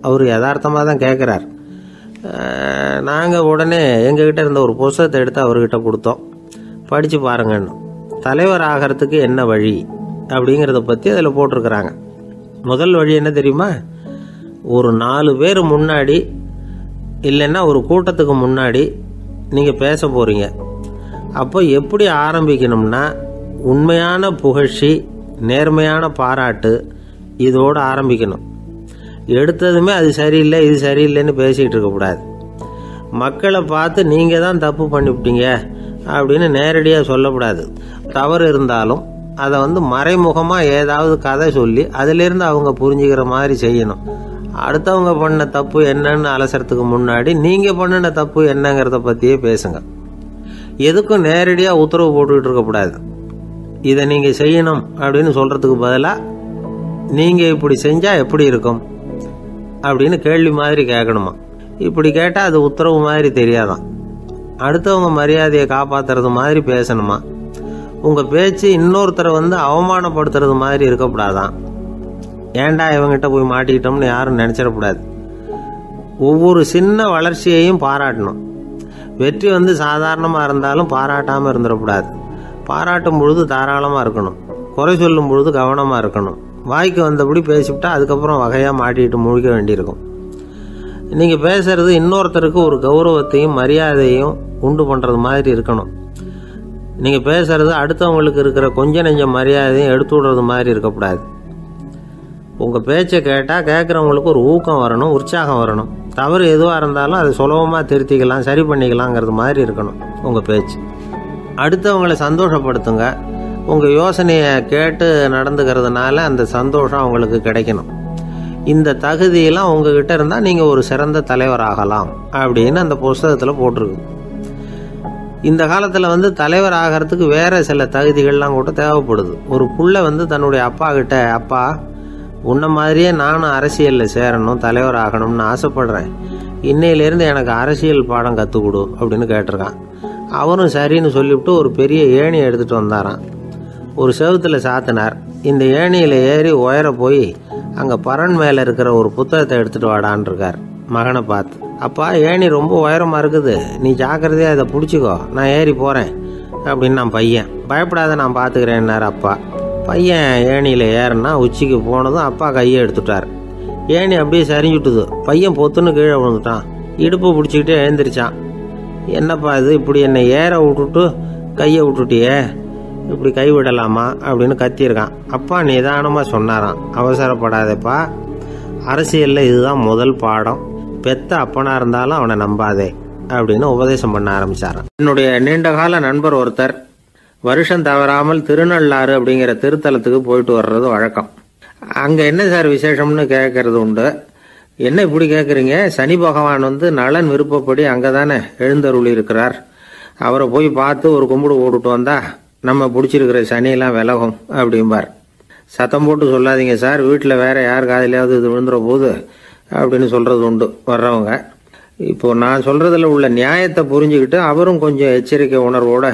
அவர் யதார்த்தமாக தான் கேட்குறார். நாங்கள் உடனே எங்ககிட்ட இருந்த ஒரு புத்தகத்தை எடுத்து அவர்கிட்ட கொடுத்தோம். படித்து பாருங்கன்னு. தலைவர் ஆகிறதுக்கு என்ன வழி அப்படிங்கிறத பற்றி அதில் போட்டிருக்கிறாங்க. முதல் வழி என்ன தெரியுமா? ஒரு 4 பேர் முன்னாடி இல்லைன்னா ஒரு கூட்டத்துக்கு முன்னாடி நீங்கள் பேச போகிறீங்க. அப்போ எப்படி ஆரம்பிக்கணும்னா, உண்மையான புகழ்ச்சி, நேர்மையான பாராட்டு, இதோடு ஆரம்பிக்கணும். எடுத்ததுமே அது சரியில்லை இது சரியில்லைன்னு பேசிகிட்டு இருக்கக்கூடாது. மக்களை பார்த்து நீங்கள் தான் தப்பு பண்ணிவிட்டீங்க அப்படின்னு நேரடியாக சொல்லக்கூடாது. தவறு இருந்தாலும் அதை மறைமுகமாக ஏதாவது கதை சொல்லி அதிலிருந்து அவங்க புரிஞ்சுக்கிற மாதிரி செய்யணும். அடுத்தவங்க பண்ண தப்பு என்னன்னு அலசறதுக்கு முன்னாடி நீங்கள் பண்ணின தப்பு என்னங்கிறத பற்றியே பேசுங்க. எதுக்கும் நேரடியாக உத்தரவு போட்டுக்கிட்டு இருக்கக்கூடாது. இதை நீங்கள் செய்யணும் அப்படின்னு சொல்கிறதுக்கு பதிலாக நீங்கள் இப்படி செஞ்சால் எப்படி இருக்கும் அப்படின்னு கேள்வி மாதிரி கேட்கணுமா. இப்படி கேட்டால் அது உத்தரவு மாதிரி தெரியாதான். அடுத்தவங்க மரியாதையை காப்பாற்றுறது மாதிரி பேசணுமா. உங்கள் பேச்சு இன்னொருத்தரை அவமானப்படுத்துறது மாதிரி இருக்கக்கூடாதான். ஏண்டா இவங்கிட்ட போய் மாட்டிக்கிட்டோம்னு யாரும் நினச்சிடக்கூடாது. ஒவ்வொரு சின்ன வளர்ச்சியையும் பாராட்டணும். வெற்றி சாதாரணமாக இருந்தாலும் பாராட்டாமல் இருந்துடக்கூடாது. பாராட்டும் பொழுது தாராளமாக இருக்கணும். குறை சொல்லும் பொழுது கவனமாக இருக்கணும். வாய்க்கு வந்தபடி பேசிவிட்டா அதுக்கப்புறம் வகையாக மாட்டிக்கிட்டு முழிக்க வேண்டியிருக்கும். நீங்கள் பேசுறது இன்னொருத்தருக்கு ஒரு கௌரவத்தையும் மரியாதையும் உண்டு பண்ணுறது மாதிரி இருக்கணும். நீங்கள் பேசுறது அடுத்தவங்களுக்கு இருக்கிற கொஞ்ச நெஞ்ச மரியாதையும் எடுத்து விடுறது மாதிரி இருக்கக்கூடாது. உங்கள் பேச்சை கேட்டால் கேட்குறவங்களுக்கு ஒரு ஊக்கம் வரணும், உற்சாகம் வரணும். தவறு எதுவாக இருந்தாலும் அதை சுலபமாக திருத்திக்கலாம், சரி பண்ணிக்கலாங்கிறது மாதிரி இருக்கணும் உங்கள் பேச்சு. அடுத்தவங்களை சந்தோஷப்படுத்துங்க. உங்கள் யோசனையை கேட்டு நடந்துக்கிறதுனால அந்த சந்தோஷம் அவங்களுக்கு கிடைக்கணும். இந்த தகுதியெல்லாம் உங்ககிட்ட இருந்தால் நீங்கள் ஒரு சிறந்த தலைவர் ஆகலாம் அப்படின்னு அந்த புஸ்தகத்தில் போட்டிருக்கு. இந்த காலத்தில் தலைவர் ஆகிறதுக்கு வேறு சில தகுதிகள்லாம் கூட தேவைப்படுது. ஒரு புள்ள தன்னுடைய அப்பா கிட்ட, அப்பா உன்ன மாதிரியே நானும் அரசியலில் சேரணும், தலைவர் ஆகணும்னு ஆசைப்படுறேன், இன்னையிலேருந்து எனக்கு அரசியல் பாடம் கற்றுக் கொடு அப்படின்னு கேட்டிருக்கான். அவரும் சரின்னு சொல்லிவிட்டு ஒரு பெரிய ஏணியை எடுத்துகிட்டு வந்தாரான். ஒரு செவுத்தில் சாத்தினார். இந்த ஏணியில் ஏறி உயர போய் அங்கே பரன் மேலே இருக்கிற ஒரு புத்தகத்தை எடுத்துகிட்டு வாடான் இருக்கார் மகனை பார்த்து. அப்பா ஏணி ரொம்ப உயரமாக இருக்குது, நீ ஜாக்கிரதையாக இதை பிடிச்சிக்கோ, நான் ஏறி போகிறேன் அப்படின்னு நான் பையன். பயப்படாத, நான் பார்த்துக்கிறேன்னார் அப்பா. பையன் ஏணியில் ஏறினா உச்சிக்கு போனதும் அப்பா கையை எடுத்துட்டார். ஏணி அப்படியே சரிஞ்சுட்டுது. பையன் பொத்துன்னு கீழே விழுந்துட்டான். இடுப்பு பிடிச்சிக்கிட்டே எழுந்திரிச்சான். என்னப்பா இது, இப்படி என்னை ஏற விட்டுட்டு கையை விட்டுட்டியே, இப்படி கைவிடலாமா அப்படின்னு கத்தியிருக்கான். அப்பா நிதானமாக சொன்னாராம், அவசரப்படாதேப்பா, அரசியலில் இதுதான் முதல் பாடம், பெத்த அப்பனாக இருந்தாலும் அவனை நம்பாதே அப்படின்னு உபதேசம் பண்ண ஆரம்பிச்சாராம். என்னுடைய நீண்டகால நண்பர் ஒருத்தர் வருஷம் தவறாமல் திருநள்ளாறு அப்படிங்கிற திருத்தலத்துக்கு போயிட்டு வர்றது வழக்கம். அங்கே என்ன சார் விசேஷம்னு கேட்கறது உண்டு. என்ன இப்படி கேட்குறீங்க, சனி பகவான் நலன் விருப்பப்படி அங்கே தானே எழுந்தருளி இருக்கிறார், அவரை போய் பார்த்து ஒரு கும்பிடு போட்டுட்டு வந்தா நம்ம பிடிச்சிருக்கிற சனியெல்லாம் விலகும் அப்படிம்பார். சத்தம் போட்டு சொல்லாதீங்க சார், வீட்டில் வேற யார் காதிலையாவது இது விழுந்துற போது அப்படின்னு சொல்கிறது உண்டு வர்றவங்க. இப்போது நான் சொல்கிறதுல உள்ள நியாயத்தை புரிஞ்சுக்கிட்டு அவரும் கொஞ்சம் எச்சரிக்கை உணர்வோடு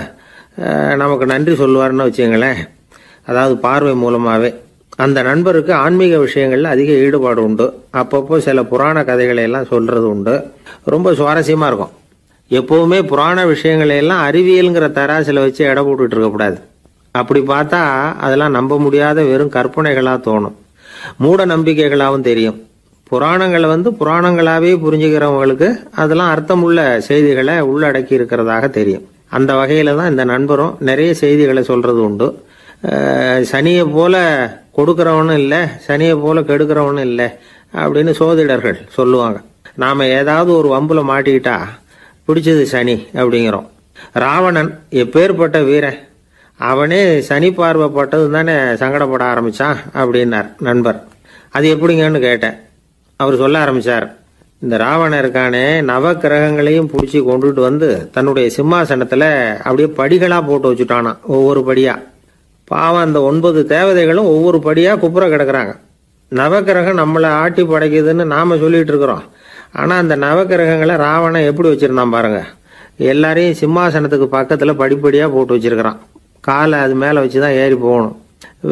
நமக்கு நன்றி சொல்லுவார்னு வச்சுங்களேன். அதாவது பார்வை மூலமாகவே அந்த நண்பருக்கு ஆன்மீக விஷயங்கள்ல அதிக ஈடுபாடு உண்டு. அப்பப்போ சில புராண கதைகளை எல்லாம் சொல்றது உண்டு. ரொம்ப சுவாரஸ்யமா இருக்கும். எப்பவுமே புராண விஷயங்களை எல்லாம் அறிவியல்ங்கிற தராசில வச்சு எடை போட்டுட்டு இருக்கக்கூடாது. அப்படி பார்த்தா அதெல்லாம் நம்ப முடியாத வெறும் கற்பனைகளா தோணும், மூட நம்பிக்கைகளாகவும் தெரியும். புராணங்களை புராணங்களாவே புரிஞ்சுக்கிறவங்களுக்கு அதெல்லாம் அர்த்தமுள்ள செய்திகளை உள்ளடக்கி இருக்கிறதாக தெரியும். அந்த வகையில தான் இந்த நண்பரும் நிறைய செய்திகளை சொல்றது உண்டு. சனியை போல கொடுக்கிறவனும் இல்லை, சனியை போல கெடுக்கிறவனும் இல்லை அப்படின்னு சோதிடர்கள் சொல்லுவாங்க. நாம ஏதாவது ஒரு வம்புல மாட்டிக்கிட்டா பிடிச்சது சனி அப்படிங்கிறோம். ராவணன் எப்பேற்பட்ட வீரன், அவனே சனி பார்வைப்பட்டது தானே சங்கடப்பட ஆரம்பிச்சான் அப்படின்னார் நண்பர். அது எப்படிங்கன்னு கேட்டேன். அவர் சொல்ல ஆரம்பிச்சார், இந்த ராவணன் இருக்கானே நவ கிரகங்களையும் பிடிச்சி கொண்டுட்டு வந்து தன்னுடைய சிம்மாசனத்துல அப்படியே படிகளா போட்டு வச்சுட்டானா, ஒவ்வொரு படியா. பாவம் அந்த 9 தேவதைகளும் ஒவ்வொரு படியா குப்புற கிடக்குறாங்க. நவக்கிரகம் நம்மளை ஆட்டி படைக்குதுன்னு நாம சொல்லிட்டு இருக்கிறோம். ஆனா அந்த நவக்கிரகங்களை ராவணன் எப்படி வச்சிருந்தான் பாருங்க. எல்லாரையும் சிம்மாசனத்துக்கு பக்கத்துல படிப்படியா போட்டு வச்சிருக்கிறான். காலை அது மேல வச்சுதான் ஏறி போகணும்.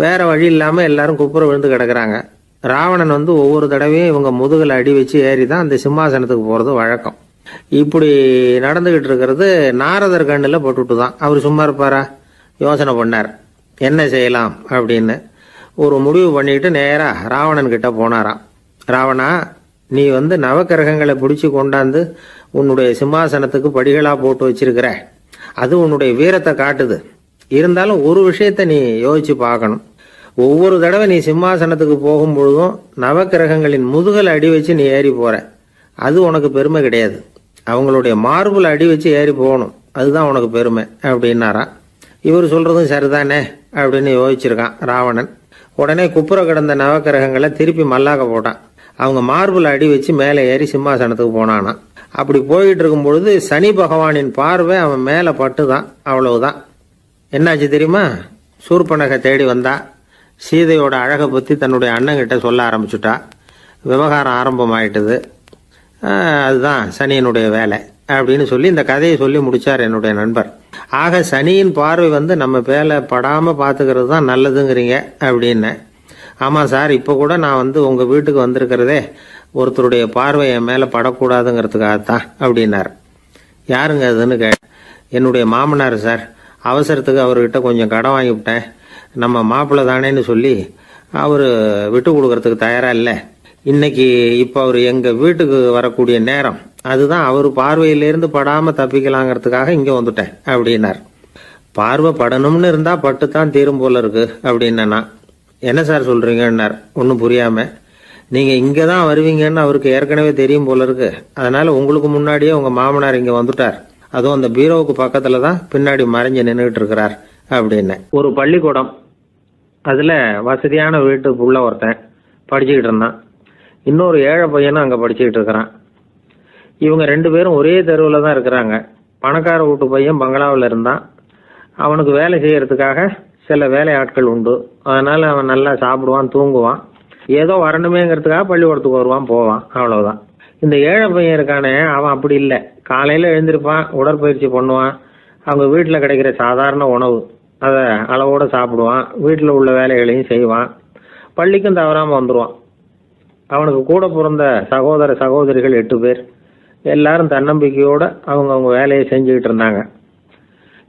வேற வழி இல்லாம எல்லாரும் குப்புற விழுந்து கிடக்குறாங்க. ராவணன் ஒவ்வொரு தடவையும் இவங்க முதுகுல அடி வச்சு ஏறி தான் அந்த சிம்மாசனத்துக்கு போறது வழக்கம். இப்படி நடந்துகிட்டு இருக்கிறது நாரதர் கண்ணுல பட்டுட்டு தான். அவர் சும்மா இருப்பாரா? யோசனை பண்ணார், என்ன செய்யலாம் அப்படின்னு. ஒரு முடிவு பண்ணிட்டு நேரா ராவணன் கிட்ட போனாராம். ராவணா, நீ நவக்கிரகங்களை பிடிச்சி கொண்டாந்து உன்னுடைய சிம்மாசனத்துக்கு படிகளா போட்டு வச்சிருக்கிற, அது உன்னுடைய வீரத்தை காட்டுது. இருந்தாலும் ஒரு விஷயத்த நீ யோசிச்சு பார்க்கணும். ஒவ்வொரு தடவை நீ சிம்மாசனத்துக்கு போகும் பொழுதும் நவக்கிரகங்களின் முதுகல் அடி வச்சு நீ ஏறி போற, அது உனக்கு பெருமை கிடையாது. அவங்களுடைய மார்புல அடி வச்சு ஏறி போகணும், அதுதான் உனக்கு பெருமை அப்படின்னாரா. இவர் சொல்றதும் சரிதானே அப்படின்னு யோசிச்சிருக்கான் ராவணன். உடனே குப்புற கிடந்த நவக்கிரகங்களை திருப்பி மல்லாக்க போட்டான். அவங்க மார்புல அடி வச்சு மேலே ஏறி சிம்மாசனத்துக்கு போனானா. அப்படி போயிட்டு இருக்கும் பொழுது சனி பகவானின் பார்வை அவன் மேல பட்டுதான். அவ்வளவுதான். என்னாச்சு தெரியுமா? சூர்பனகை தேடி வந்தா. சீதையோட அழகை பத்தி தன்னுடைய அண்ணங்கிட்ட சொல்ல ஆரம்பிச்சுட்டா. விவகாரம் ஆரம்பமாயிட்டது. அதுதான் சனியினுடைய வேலை அப்படின்னு சொல்லி இந்த கதையை சொல்லி முடிச்சார் என்னுடைய நண்பர். ஆக சனியின் பார்வை நம்ம மேல படாம பாத்துக்கிறது தான் நல்லதுங்கிறீங்க அப்படின்னு. ஆமா சார், இப்ப கூட நான் உங்க வீட்டுக்கு வந்திருக்கிறதே ஒருத்தருடைய பார்வை என் மேல படக்கூடாதுங்கிறதுக்காகத்தான் அப்படின்னார். யாருங்க அதுன்னு என்னுடைய மாமனார் சார். அவசரத்துக்கு அவர்கிட்ட கொஞ்சம் கடன் வாங்கிவிட்டேன். நம்ம மாப்பிள்ளை தானேன்னு சொல்லி அவரு விட்டு கொடுக்கறதுக்கு தயாரா இல்லை. இன்னைக்கு இப்ப அவர் எங்க வீட்டுக்கு வரக்கூடிய நேரம், அதுதான் அவர் பார்வையிலிருந்து படாம தப்பிக்கலாங்கிறதுக்காக இங்க வந்துட்டேன் அப்படின்னார். பார்வை படணும்னு இருந்தா பட்டுத்தான் தீரும் போல இருக்கு அப்படின்னா. என்ன சார் சொல்றீங்கன்னார் ஒன்னும் புரியாம. நீங்க இங்கதான் வருவீங்கன்னு அவருக்கு ஏற்கனவே தெரியும் போல இருக்கு. அதனால உங்களுக்கு முன்னாடியே உங்க மாமனார் இங்க வந்துட்டார். அதுவும் அந்த பீரோவுக்கு பக்கத்துலதான் பின்னாடி மறைஞ்சு நின்றுட்டு இருக்கிறார் அப்படின்னு. ஒரு பள்ளிக்கூடம், அதுல வசதியான வீட்டுக்குள்ள ஒருத்தன் படிச்சுக்கிட்டு இருந்தான். இன்னொரு ஏழை பையனும் அங்க படிச்சுக்கிட்டு இருக்கிறான். இவங்க 2 பேரும் ஒரே தெருவில் தான் இருக்கிறாங்க. பணக்கார வீட்டு பையன் பங்களாவில் இருந்தான். அவனுக்கு வேலை செய்யறதுக்காக சில வேலை ஆட்கள் உண்டு. அதனால அவன் நல்லா சாப்பிடுவான், தூங்குவான். ஏதோ வரணுமேங்கிறதுக்காக பள்ளிக்கூடத்துக்கு வருவான், போவான், அவ்வளவுதான். இந்த ஏழை பையன் இருக்கானே, அவன் அப்படி இல்லை. காலையில எழுந்திருப்பான், உடற்பயிற்சி பண்ணுவான், அவங்க வீட்டில் கிடைக்கிற சாதாரண உணவு அதை அளவோட சாப்பிடுவான், வீட்டில் உள்ள வேலைகளையும் செய்வான், பள்ளிக்கும் தவறாம வந்துடுவான். அவனுக்கு கூட பிறந்த சகோதர சகோதரிகள் 8 பேர். எல்லாரும் தன்னம்பிக்கையோட அவங்க வேலையை செஞ்சுக்கிட்டு இருந்தாங்க.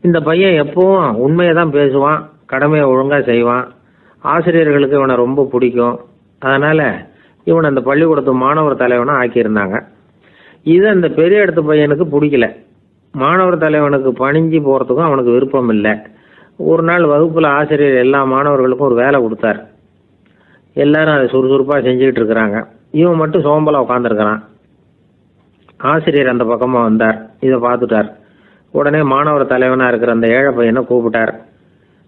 இந்த பையன் எப்பவும் உண்மையை தான் பேசுவான், கடமையை ஒழுங்கா செய்வான். ஆசிரியர்களுக்கு இவனை ரொம்ப பிடிக்கும். அதனால இவனை அந்த பள்ளிக்கூடத்து மாணவர் தலைவனா ஆக்கியிருந்தாங்க. இது அந்த பெரிய இடத்து பையனுக்கு பிடிக்கல. மாணவர் தலைவனுக்கு பணிஞ்சு போறதுக்கும் அவனுக்கு விருப்பம் இல்லை. ஒரு நாள் வகுப்புல ஆசிரியர் எல்லா மாணவர்களுக்கும் ஒரு வேலை கொடுத்தார். எல்லாரும் அதை சுறுசுறுப்பா செஞ்சுக்கிட்டு இருக்கிறாங்க. இவன் மட்டும் சோம்பலா உட்காந்துருக்கிறான். ஆசிரியர் அந்த பக்கமா வந்தார். இதை பார்த்துட்டார். உடனே மாணவர் தலைவனா இருக்கிற அந்த ஏழை பையனை கூப்பிட்டார்.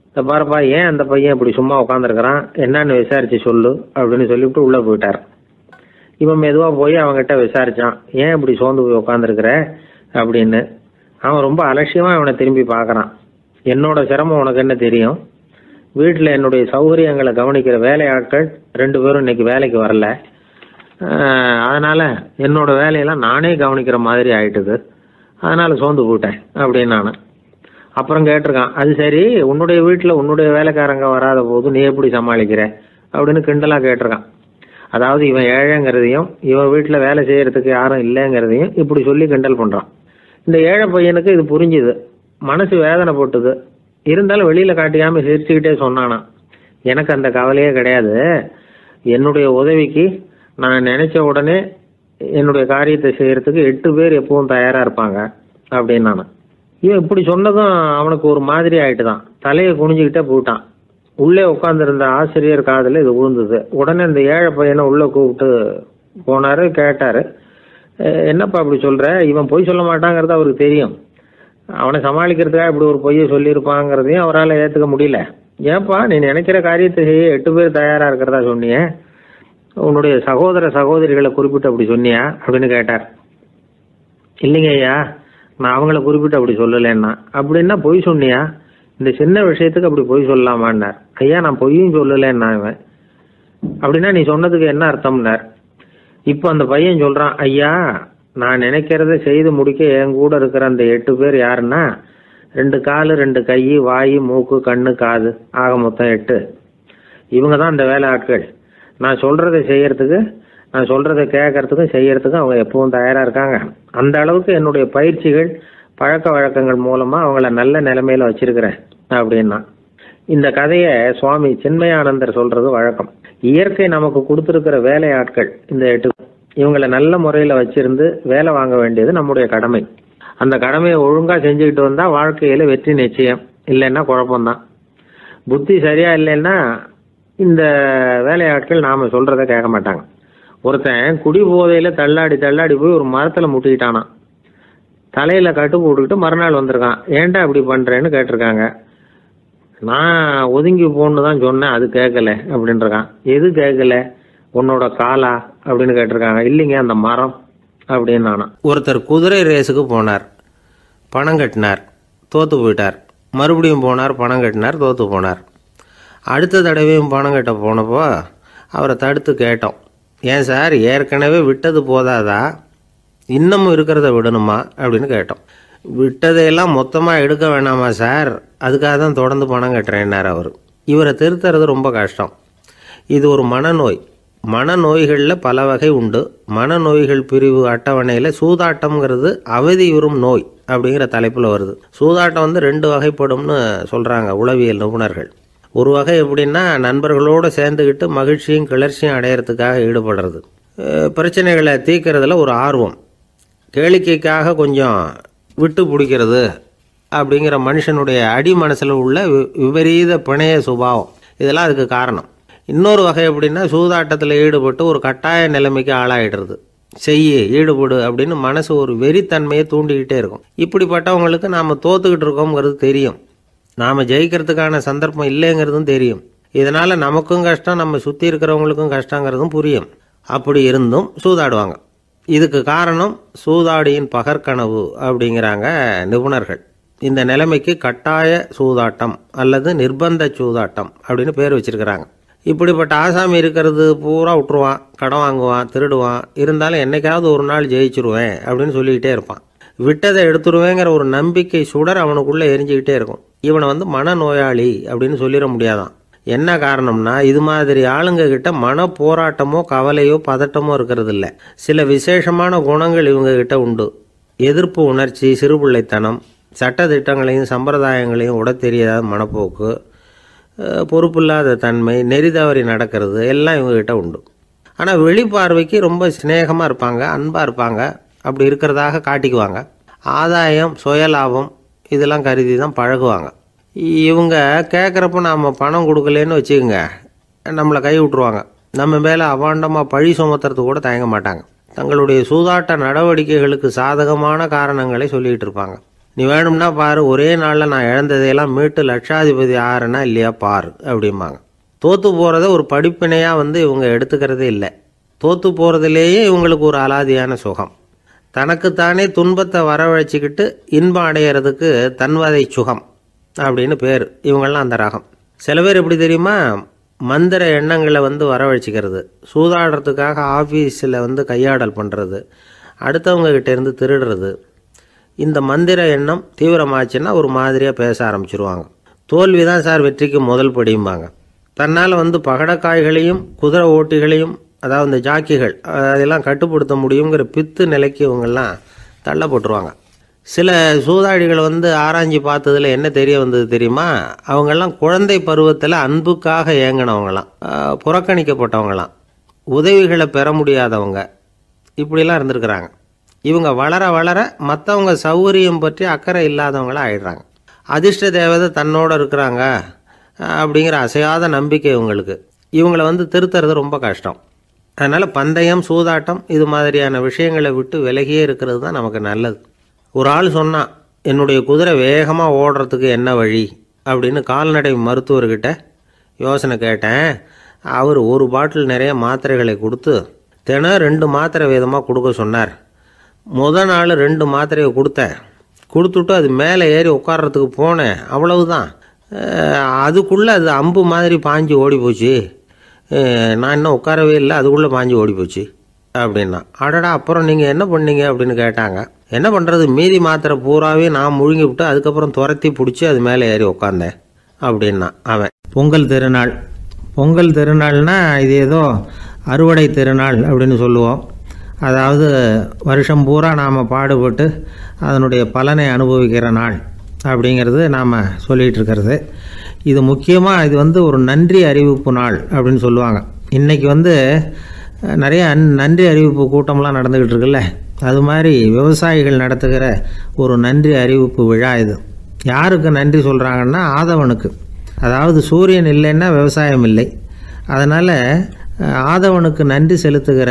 இந்த பாருப்பா, ஏன் அந்த பையன் இப்படி சும்மா உட்காந்துருக்கிறான், என்னன்னு விசாரிச்சு சொல்லு அப்படின்னு சொல்லிவிட்டு உள்ள போயிட்டார். இவன் மெதுவா போய் அவன்கிட்ட விசாரிச்சான், ஏன் இப்படி சோர்ந்து போய் உட்காந்துருக்கிற அப்படின்னு. அவன் ரொம்ப அலட்சியமா இவனை திரும்பி பார்க்கறான். என்னோட சிரமம் உனக்கு என்ன தெரியும்? வீட்டில் என்னுடைய சௌகரியங்களை கவனிக்கிற வேலையாட்கள் 2 பேரும் இன்னைக்கு வேலைக்கு வரல. அதனால என்னோட வேலையெல்லாம் நானே கவனிக்கிற மாதிரி ஆயிட்டுது. அதனால சோர்ந்து போயிட்டேன் அப்படின்னு நான். அப்புறம் கேட்டிருக்கான், அது சரி, உன்னுடைய வீட்டில் உன்னுடைய வேலைக்காரங்க வராத போது நீ எப்படி சமாளிக்கிற அப்படின்னு கிண்டலாக கேட்டிருக்கான். அதாவது இவன் ஏழைங்கிறதையும் இவன் வீட்டில் வேலை செய்யறதுக்கு யாரும் இல்லைங்கிறதையும் இப்படி சொல்லி கிண்டல் பண்ணுறான். இந்த ஏழை பையனுக்கு இது புரிஞ்சுது, மனசு வேதனை போட்டுது. இருந்தாலும் வெளியில் காட்டிக்காமல் சிரிச்சுக்கிட்டே சொன்னானா, எனக்கு அந்த கவலையே கிடையாது, என்னுடைய உதவிக்கு நான் நினைச்ச உடனே என்னுடைய காரியத்தை செய்யறதுக்கு 8 பேர் எப்பவும் தயாராக இருப்பாங்க அப்படின்னு. இவன் இப்படி சொன்னதும் அவனுக்கு ஒரு மாதிரி ஆயிட்டு தான், தலையை குனிஞ்சுக்கிட்டே போயிட்டான். உள்ளே உட்காந்துருந்த ஆசிரியர் காதில் இது விழுந்தது. உடனே இந்த ஏழை பையனை உள்ளே கூப்பிட்டு போனாரு, கேட்டாரு, என்னப்பா இப்படி சொல்ற? இவன் பொய் சொல்ல மாட்டாங்கிறது அவருக்கு தெரியும், அவனை சமாளிக்கிறதுக்காக இப்படி ஒரு பொய்யை சொல்லியிருப்பாங்கிறதையும் அவரால் ஏற்றுக்க முடியல. ஏன்பா நீ நினைக்கிற காரியத்தை செய்ய 8 பேர் தயாராக இருக்கிறதா சொன்னியே, உன்னுடைய சகோதர சகோதரிகளை குறிப்பிட்டு அப்படி சொன்னியா அப்படின்னு கேட்டார். இல்லைங்க ஐயா, நான் அவங்கள குறிப்பிட்டு அப்படி சொல்லலைன்னா. அப்படின்னா பொய் சொன்னியா? இந்த சின்ன விஷயத்துக்கு அப்படி பொய் சொல்லலாமான்னார். ஐயா நான் பொய்யும் சொல்லலைன்னா. இவன் அப்படின்னா நீ சொன்னதுக்கு என்ன அர்த்தம்னார். இப்போ அந்த பையன் சொல்றான், ஐயா நான் நினைக்கிறத செய்து முடிக்க என் கூட இருக்கிற அந்த 8 பேர் யாருன்னா 2 காலு 2 கை வாய் மூக்கு கண்ணு காது ஆக மொத்தம் 8. இவங்க தான் அந்த வேலை ஆட்கள். நான் சொல்றதை செய்யறதுக்கு, நான் சொல்றதை கேட்கறதுக்கும் செய்யறதுக்கும் அவங்க எப்பவும் தயாரா இருக்காங்க. அந்த அளவுக்கு என்னுடைய பயிற்சிகள் பழக்க வழக்கங்கள் மூலமா அவங்கள நல்ல நிலைமையில வச்சிருக்கிறேன் அப்படின்னா. இந்த கதையை சுவாமி சின்மயானந்தர் சொல்றது வழக்கம். இயற்கை நமக்கு கொடுத்துருக்கிற வேலை ஆட்கள் இந்த 8, இவங்களை நல்ல முறையில வச்சிருந்து வேலை வாங்க வேண்டியது நம்முடைய கடமை. அந்த கடமையை ஒழுங்கா செஞ்சுக்கிட்டு வந்தா வாழ்க்கையில வெற்றி நிச்சயம், இல்லைன்னா குழப்பம்தான். புத்தி சரியா இல்லைன்னா இந்த வேலையாட்கள் நாம சொல்றத கேட்க மாட்டாங்க. ஒருத்தன் குடி போதையில தள்ளாடி தள்ளாடி போய் ஒரு மரத்துல முட்டிக்கிட்டானா, தலையில கட்டு போட்டுக்கிட்டு மறுநாள் வந்திருக்கான். ஏன்டா இப்படி பண்றேன்னு கேட்டிருக்காங்க. நான் ஒதுங்கி போன்னு தான் சொன்னேன், அது கேட்கல அப்படின்றான். எது கேட்கல? உன்னோட காலா அப்படின்னு கேட்டிருக்காங்க. இல்லைங்க அந்த மரம் அப்படின்னு நானா. ஒருத்தர் குதிரை ரேஸுக்கு போனார், பணம் கட்டினார், தோத்து போயிட்டார். மறுபடியும் போனார், பணம் கட்டினார், தோத்து போனார். அடுத்த தடவையும் பணம் கட்ட போனப்போ அவரை தடுத்து கேட்டோம், ஏன் சார் ஏற்கனவே விட்டது போதாதா, இன்னமும் இருக்கிறத விடணுமா அப்படின்னு கேட்டோம். விட்டதையெல்லாம் மொத்தமாக எடுக்க வேணாமா சார், அதுக்காக தான் தொடர்ந்து பணம் கட்டுறேன்னார் அவர். இவரை திருத்துறது ரொம்ப கஷ்டம். இது ஒரு மனநோய். மனநோய்களில் பல வகை உண்டு. மனநோய்கள் பிரிவு அட்டவணையில் சூதாட்டம்ங்கிறது அவதியுறும் நோய் அப்படிங்கிற தலைப்பில் வருது. சூதாட்டம் 2 வகைப்படும்னு சொல்கிறாங்க உளவியல் நிபுணர்கள். ஒரு வகை எப்படின்னா, நண்பர்களோடு சேர்ந்துக்கிட்டு மகிழ்ச்சியும் கிளர்ச்சியும் அடையிறதுக்காக ஈடுபடுறது, பிரச்சனைகளை தீர்க்கறதுல ஒரு ஆர்வம், கேளிக்கைக்காக கொஞ்சம் விட்டு பிடிக்கிறது அப்படிங்கிற மனுஷனுடைய அடி மனசில் உள்ள விபரீத பிணைய சுபாவம், இதெல்லாம் அதுக்கு காரணம். இன்னொரு வகை எப்படின்னா, சூதாட்டத்தில் ஈடுபட்டு ஒரு கட்டாய நிலைமைக்கு ஆளாயிடுறது, ஈடுபடு அப்படின்னு மனசு ஒரு வெறித்தன்மையை தூண்டிக்கிட்டே இருக்கும். இப்படிப்பட்டவங்களுக்கு நாம் தோத்துக்கிட்டு இருக்கோங்கிறது தெரியும், நாம் ஜெயிக்கிறதுக்கான சந்தர்ப்பம் இல்லைங்கிறதும் தெரியும். இதனால் நமக்கும் கஷ்டம், நம்ம சுற்றி இருக்கிறவங்களுக்கும் கஷ்டங்கிறதும் புரியும். அப்படி இருந்தும் சூதாடுவாங்க. இதுக்கு காரணம் சூதாடியின் பகற்கனவு அப்படிங்கிறாங்க நிபுணர்கள். இந்த நிலைமைக்கு கட்டாய சூதாட்டம் அல்லது நிர்பந்த சூதாட்டம் அப்படின்னு பேர் வச்சிருக்கிறாங்க. இப்படிப்பட்ட ஆசாமி இருக்கிறது பூரா விட்டுருவான், கடன் வாங்குவான், திருடுவான். இருந்தாலும் என்னைக்காவது ஒரு நாள் ஜெயிச்சிருவேன் அப்படின்னு சொல்லிக்கிட்டே இருப்பான். விட்டதை எடுத்துருவேங்கிற ஒரு நம்பிக்கை சுடர் அவனுக்குள்ளே எரிஞ்சுக்கிட்டே இருக்கும். இவனை மனநோயாளி அப்படின்னு சொல்லிட முடியாதான். என்ன காரணம்னா, இது மாதிரி ஆளுங்க கிட்ட மன போராட்டமோ கவலையோ பதட்டமோ இருக்கிறது இல்லை. சில விசேஷமான குணங்கள் இவங்க கிட்ட உண்டு. எதிர்ப்பு உணர்ச்சி, சிறுபிள்ளைத்தனம், சட்ட திட்டங்களையும் சம்பிரதாயங்களையும் உட தெரியாத மனப்போக்கு, பொறுப்பில்லாத தன்மை, நெறி தவறி நடக்கிறது எல்லாம் இவங்ககிட்ட உண்டு. ஆனால் வெளிப்பார்வைக்கு ரொம்ப சிநேகமாக இருப்பாங்க, அன்பாக இருப்பாங்க. அப்படி இருக்கிறதாக காட்டிக்குவாங்க. ஆதாயம், சுயலாபம் இதெல்லாம் கருதி தான் பழகுவாங்க. இவங்க கேட்குறப்ப நாம் பணம் கொடுக்கலன்னு வச்சுக்கோங்க, நம்மளை கை விட்டுருவாங்க. நம்ம மேலே அபாண்டமாக பழி சுமத்துறது கூட தயங்க மாட்டாங்க. தங்களுடைய சூதாட்ட நடவடிக்கைகளுக்கு சாதகமான காரணங்களை சொல்லிகிட்டு இருப்பாங்க. நீ வேணும்னா பாரு, ஒரே நாளில் நான் இழந்ததையெல்லாம் மீட்டு லட்சாதிபதி ஆறனா இல்லையா பாரு அப்படிம்பாங்க. தோற்று போகிறத ஒரு படிப்பினையாக இவங்க எடுத்துக்கிறதே இல்லை. தோற்று போகிறதுலேயே இவங்களுக்கு ஒரு அலாதியான சுகம். தனக்குத்தானே துன்பத்தை வரவழைச்சிக்கிட்டு இன்பம் அடையிறதுக்கு தன்வதை சுகம் அப்படின்னு பேர். இவங்கெல்லாம் அந்த ரகம். சில பேர் எப்படி தெரியுமா, மந்திர எண்ணங்களை வரவழைச்சிக்கிறது, சூதாடுறதுக்காக ஆஃபீஸில் கையாடல் பண்ணுறது, அடுத்தவங்க கிட்ட இருந்து திருடுறது. இந்த மந்திர எண்ணம் தீவிரமாச்சுன்னா ஒரு மாதிரியாக பேச ஆரம்பிச்சிருவாங்க. தோல்வி தான் சார் வெற்றிக்கு முதல் படியும்பாங்க. தன்னால் வந்து பகடக்காய்களையும் குதிரை ஓட்டிகளையும், அதாவது இந்த ஜாக்கிகள், அதெல்லாம் கட்டுப்படுத்த முடியுங்கிற பித்து நிலைக்கு இவங்கெல்லாம் தள்ளப்பட்டுருவாங்க. சில சூதாடிகள் வந்து ஆராய்ச்சி பார்த்ததில் என்ன தெரிய வந்தது தெரியுமா? அவங்கெல்லாம் குழந்தை பருவத்தில் அன்புக்காக ஏங்கினவங்களாம், புறக்கணிக்கப்பட்டவங்களாம், உதவிகளை பெற முடியாதவங்க, இப்படிலாம் இருந்திருக்கிறாங்க. இவங்க வளர வளர மற்றவங்க சௌகரியம் பற்றி அக்கறை இல்லாதவங்களாக ஆயிடுறாங்க. அதிர்ஷ்ட தேவதை தன்னோடு இருக்கிறாங்க அப்படிங்கிற அசையாத நம்பிக்கை இவங்களுக்கு. இவங்களை வந்து திருத்துறது ரொம்ப கஷ்டம். அதனால் பந்தயம், சூதாட்டம் இது மாதிரியான விஷயங்களை விட்டு விலகியே இருக்கிறது தான் நமக்கு நல்லது. ஒரு ஆள் சொன்னான், என்னுடைய குதிரை வேகமாக ஓடுறதுக்கு என்ன வழி அப்படின்னு கால்நடை மருத்துவர்கிட்ட யோசனை கேட்டேன். அவர் ஒரு பாட்டில் நிறைய மாத்திரைகளை கொடுத்து தினம் 2 மாத்திரை விதமாக கொடுக்க சொன்னார். முதல் நாள் 2 மாத்திரையை கொடுத்துட்டு அது மேலே ஏறி உட்கார்றதுக்கு போனேன். அவ்வளவுதான். அதுக்குள்ளே அது அம்பு மாதிரி பாஞ்சு ஓடி போச்சு. நான் இன்னும் உட்காரவே இல்லை, அதுக்குள்ளே பாஞ்சு ஓடி போச்சு அப்படின்னா. அடடா, அப்புறம் நீங்கள் என்ன பண்ணீங்க அப்படின்னு கேட்டாங்க. என்ன பண்ணுறது, மீதி மாத்திரை பூராவே நான் முழுங்கி விட்டு அதுக்கப்புறம் துரத்தி பிடிச்சி அது மேலே ஏறி உட்காந்தேன் அப்படின்னா அவன். பொங்கல் திருநாள்னா இது ஏதோ அறுவடை திருநாள் அப்படின்னு சொல்லுவோம். அதாவது வருஷம் பூரா நாம் பாடுபட்டு அதனுடைய பலனை அனுபவிக்கிற நாள் அப்படிங்கிறது நாம் சொல்லிகிட்டு இருக்கிறது. இது முக்கியமாக இது வந்து ஒரு நன்றி அறிவிப்பு நாள் அப்படின்னு சொல்லுவாங்க. இன்றைக்கி வந்து நிறைய நன்றி அறிவிப்பு கூட்டம்லாம் நடந்துக்கிட்டு இருக்குல்ல, அது மாதிரி விவசாயிகள் நடத்துகிற ஒரு நன்றி அறிவிப்பு விழா இது. யாருக்கு நன்றி சொல்கிறாங்கன்னா ஆதவனுக்கு. அதாவது சூரியன் இல்லைன்னா விவசாயம் இல்லை. அதனால் ஆதவனுக்கு நன்றி செலுத்துகிற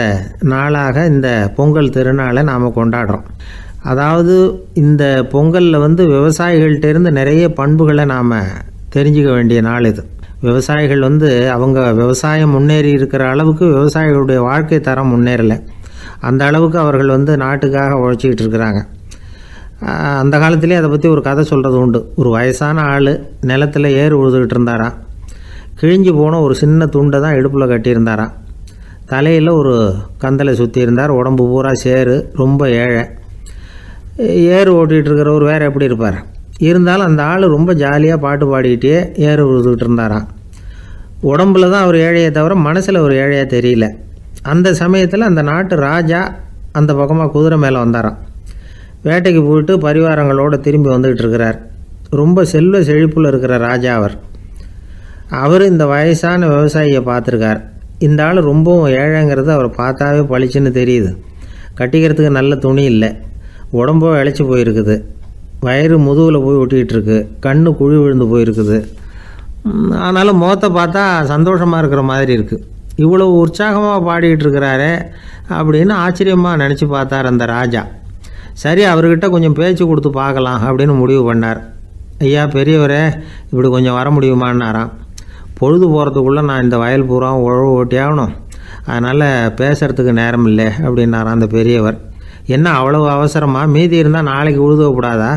நாளாக இந்த பொங்கல் திருநாளை நாம் கொண்டாடுறோம். அதாவது இந்த பொங்கலில் வந்து விவசாயிகள்கிட்டேருந்து நிறைய பண்புகளை நாம் தெரிஞ்சுக்க வேண்டிய நாள் இது. விவசாயிகள் வந்து அவங்க விவசாயம் முன்னேறி இருக்கிற அளவுக்கு விவசாயிகளுடைய வாழ்க்கை தரம் முன்னேறலை. அந்த அளவுக்கு அவர்கள் வந்து நாட்டுக்காக உழைச்சிக்கிட்டு இருக்கிறாங்க. அந்த காலத்திலே அதை பற்றி ஒரு கதை சொல்கிறது உண்டு. ஒரு வயசான ஆள் நிலத்தில் ஏறு உழுதுகிட்டு இருந்தாராம். கிழிஞ்சு போன ஒரு சின்ன துண்டை தான் இடுப்பில் கட்டியிருந்தாராம். தலையில் ஒரு கந்தலை சுற்றி இருந்தார். உடம்பு பூரா சேரு, ரொம்ப ஏழை. ஏறு ஓட்டிகிட்டு இருக்கிறவர் வேறு எப்படி இருப்பார்? இருந்தாலும் அந்த ஆள் ரொம்ப ஜாலியாக பாட்டு பாடிக்கிட்டே ஏறு உழுதுகிட்டு இருந்தாராம். உடம்புல தான் அவர் ஏழையை தவிர மனசில் ஒரு ஏழையாக தெரியல. அந்த சமயத்தில் அந்த நாட்டு ராஜா அந்த பக்கமாக குதிரை மேலே வந்தாராம். வேட்டைக்கு போயிட்டு பரிவாரங்களோடு திரும்பி வந்துக்கிட்டு இருக்கிறார். ரொம்ப செல்வ செழிப்பில் இருக்கிற ராஜா அவர் இந்த வயசான விவசாயியை பார்த்துருக்கார். இந்த ஆள் ரொம்பவும் ஏழைங்கிறது அவர் பார்த்தாவே பளிச்சுன்னு தெரியுது. கட்டிக்கிறதுக்கு நல்ல துணி இல்லை, உடம்போ இழைச்சி போயிருக்குது, வயிறு முதுகில் போய் ஒட்டிக்கிட்டு இருக்கு, கண்ணு குழி விழுந்து போயிருக்குது. ஆனாலும் முகத்தை பார்த்தா சந்தோஷமாக இருக்கிற மாதிரி இருக்குது. இவ்வளோ உற்சாகமாக பாடிக்கிட்டு இருக்கிறாரே அப்படின்னு ஆச்சரியமாக நினச்சி பார்த்தார் அந்த ராஜா. சரி, அவர்கிட்ட கொஞ்சம் பேச்சு கொடுத்து பார்க்கலாம் அப்படின்னு முடிவு பண்ணார். ஐயா பெரியவரே, இப்படி கொஞ்சம் வர முடியுமான்னாராம். பொழுது போகிறதுக்குள்ளே நான் இந்த வயல் பூரா உழவு ஓட்டி ஆகணும், அதனால் பேசுகிறதுக்கு நேரம் இல்லை அப்படின்னாராம் அந்த பெரியவர். என்ன அவ்வளவு அவசரமாக? மீதி இருந்தால் நாளைக்கு உழுதக்கூடாதா?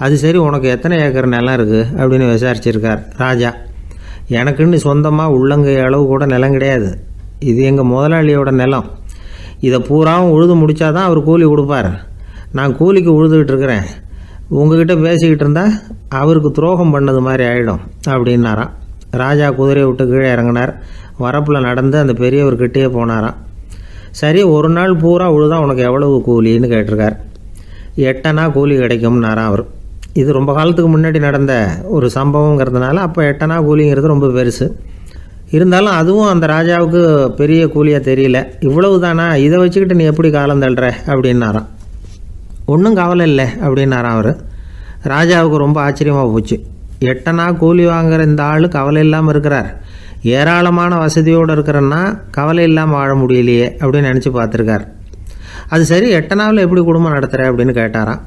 அது சரி, உனக்கு எத்தனை ஏக்கர் நிலம் இருக்குது அப்படின்னு விசாரிச்சிருக்கார் ராஜா. எனக்குன்னு சொந்தமாக உள்ளங்கை அளவு கூட நிலம் கிடையாது. இது எங்கள் முதலாளியோட நிலம். இதை பூராவும் உழுது முடித்தாதான் அவர் கூலி கொடுப்பார். நான் கூலிக்கு உழுதுகிட்டு இருக்கிறேன். உங்ககிட்ட பேசிக்கிட்டு இருந்தால் அவருக்கு துரோகம் பண்ணது மாதிரி ஆகிடும் அப்படின்னாராம். ராஜா குதிரையை விட்டு கீழே இறங்கினார். வரப்பில் நடந்து அந்த பெரியவர்கிட்டே போனாராம். சரி, ஒரு நாள் பூரா உழுதா உனக்கு எவ்வளவு கூலின்னு கேட்டிருக்கார். 8 அணா கூலி கிடைக்கும்னாராம் அவர். இது ரொம்ப காலத்துக்கு முன்னாடி நடந்த ஒரு சம்பவங்கிறதுனால அப்போ 8 அணா கூலிங்கிறது ரொம்ப பெருசு. இருந்தாலும் அதுவும் அந்த ராஜாவுக்கு பெரிய கூலியாக தெரியல. இவ்வளவு தானா, இதை வச்சுக்கிட்டு நீ எப்படி காலம் தள்ளுற அப்படின்னாராம். ஒன்றும் கவலை இல்லை அப்படின்னாராம் அவர். ராஜாவுக்கு ரொம்ப ஆச்சரியமாக போச்சு. 8 அணா கூலி வாங்குகிற இந்த ஆள் கவலை இல்லாமல் இருக்கிறார், ஏராளமான வசதியோடு இருக்கிறன்னா கவலை இல்லாமல் வாழ முடியலையே அப்படின்னு நினச்சி பார்த்துருக்கார். அது சரி, 8 அணாவில் எப்படி குடும்பம் நடத்துகிற அப்படின்னு கேட்டாராம்.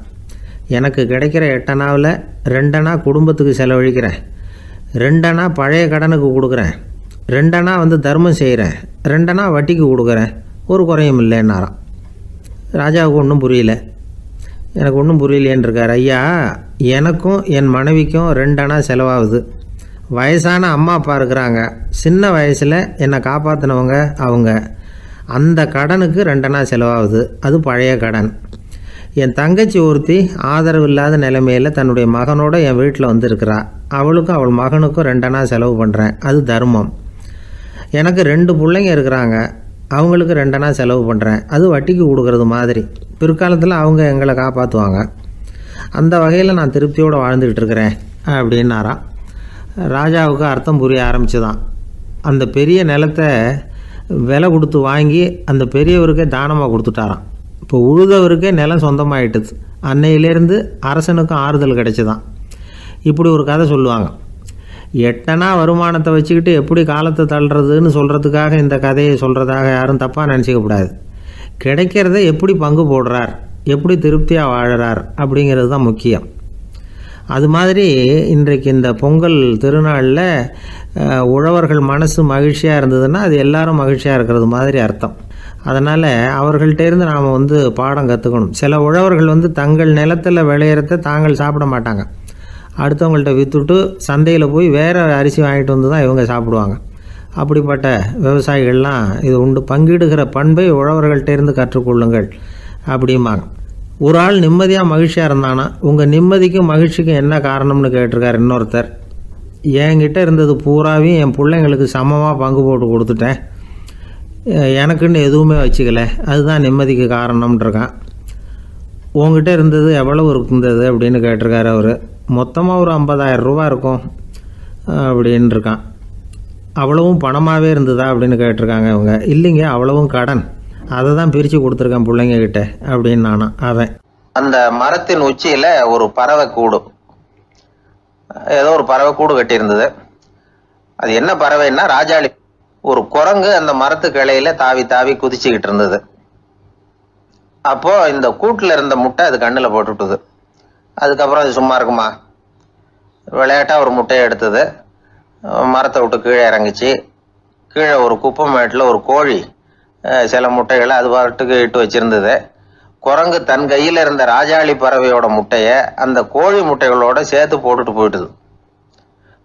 எனக்கு கிடைக்கிற 8 அணாவில் 2 அணா குடும்பத்துக்கு செலவழிக்கிறேன், 2 அணா பழைய கடனுக்கு கொடுக்குறேன், 2 அணா வந்து தர்மம் செய்கிறேன், 2 அணா வட்டிக்கு கொடுக்குறேன், ஒரு குறையும் இல்லைன்னாராம். ராஜாவுக்கு ஒன்றும் புரியல. எனக்கு ஒன்றும் புரியலேன்னு இருக்கார். ஐயா, எனக்கும் என் மனைவிக்கும் 2 அணா செலவாகுது. வயசான அம்மா அப்பா இருக்கிறாங்க, சின்ன வயசில் என்னை காப்பாற்றினவங்க அவங்க. அந்த கடனுக்கு 2 அணா செலவாகுது, அது பழைய கடன். என் தங்கச்சி ஒருத்தி ஆதரவு இல்லாத நிலைமையில் தன்னுடைய மகனோட என் வீட்டில் வந்துருக்கிறா. அவளுக்கும் அவள் மகனுக்கும் 2 அணா செலவு பண்ணுறேன், அது தர்மம். எனக்கு 2 பிள்ளைங்க இருக்கிறாங்க, அவங்களுக்கு 2 செலவு பண்ணுறேன், அது வட்டிக்கு கொடுக்கறது மாதிரி. பிற்காலத்தில் அவங்க எங்களை காப்பாற்றுவாங்க. அந்த வகையில் நான் திருப்தியோடு வாழ்ந்துக்கிட்டு இருக்கிறேன் அப்படின்னாராம். ராஜாவுக்கு அர்த்தம் புரிய ஆரம்பிச்சுதான். அந்த பெரிய நிலத்தை விலை கொடுத்து வாங்கி அந்த பெரியவருக்கே தானமாக கொடுத்துட்டாராம். இப்போ உழுதவருக்கே நிலம் சொந்தமாயிட்டுது. அன்னையிலேருந்து அரசனுக்கும் ஆறுதல் கிடைச்சிதான். இப்படி ஒரு கதை சொல்லுவாங்க. 8 வருமானத்தை வச்சுக்கிட்டு எப்படி காலத்தை தள்ளுறதுன்னு சொல்கிறதுக்காக இந்த கதையை சொல்கிறதாக யாரும் தப்பாக நினச்சிக்கக்கூடாது. கிடைக்கிறத எப்படி பங்கு போடுறார், எப்படி திருப்தியாக வாழறார் அப்படிங்கிறது தான் முக்கியம். அது மாதிரி இன்றைக்கு இந்த பொங்கல் திருநாளில் உழவர்கள் மனசு மகிழ்ச்சியாக இருந்ததுன்னா அது எல்லாரும் மகிழ்ச்சியாக இருக்கிறது மாதிரி அர்த்தம். அதனால் அவர்கள்ட்டேருந்து நாம் பாடம் கற்றுக்கணும். சில உழவர்கள் தங்கள் நிலத்தில் விளையிறத தாங்கள் சாப்பிட மாட்டாங்க. அடுத்தவங்கள்ட்ட விற்றுட்டு சந்தையில் போய் வேறு அரிசி வாங்கிட்டு வந்து தான் இவங்க சாப்பிடுவாங்க. அப்படிப்பட்ட விவசாயிகள்லாம் இது உண்டு. பங்கிடுகிற பண்பை உழவர்கள்ட்டேருந்து கற்றுக்கொள்ளுங்கள் அப்படிம்பாங்க. ஒரு ஆள் நிம்மதியாக மகிழ்ச்சியாக இருந்தானா, உங்கள் நிம்மதிக்கும் மகிழ்ச்சிக்கும் என்ன காரணம்னு கேட்டிருக்கார் இன்னொருத்தர். என்கிட்ட இருந்தது பூராவையும் என் பிள்ளைங்களுக்கு சமமாக பங்கு போட்டு கொடுத்துட்டேன், எனக்குன்னு எதுவுமே வச்சுக்கல, அதுதான் நிம்மதிக்கு காரணம்ன்றிருக்கான். உங்ககிட்ட இருந்தது எவ்வளவு இருந்தது அப்படின்னு கேட்டிருக்காரு அவர். மொத்தமாக ஒரு 50,000 ரூபா இருக்கும் அப்படின்னு இருக்கான். அவ்வளவும் பணமாகவே இருந்ததா அப்படின்னு கேட்டிருக்காங்க இவங்க. இல்லைங்க, அவ்வளவும் கடன், அதை தான் பிரித்து கொடுத்துருக்கேன் பிள்ளைங்க கிட்ட அப்படின்னு நானும். அவன் அந்த மரத்தின் உச்சியில் ஒரு பறவை கூடு, ஏதோ ஒரு பறவை கூடு கட்டியிருந்தது. அது என்ன பறவைன்னா ராஜாளி. ஒரு குரங்கு அந்த மரத்து கிளையில தாவி தாவி குதிச்சுக்கிட்டு இருந்தது. அப்போ இந்த கூட்டில் இருந்த முட்டை அது கண்ணில் போட்டுவிட்டுது. அதுக்கப்புறம் அது சும்மா இருக்குமா, விளையாட்டாக ஒரு முட்டையை எடுத்தது, மரத்தை விட்டு கீழே இறங்கிச்சு. கீழே ஒரு குப்பை மேட்டில் ஒரு கோழி சில முட்டைகளை அது பாட்டுக்கு இட்டு வச்சிருந்தது. குரங்கு தன் கையில் இருந்த ராஜாளி பறவையோட முட்டையை அந்த கோழி முட்டைகளோட சேர்த்து போட்டுட்டு போயிட்டுது.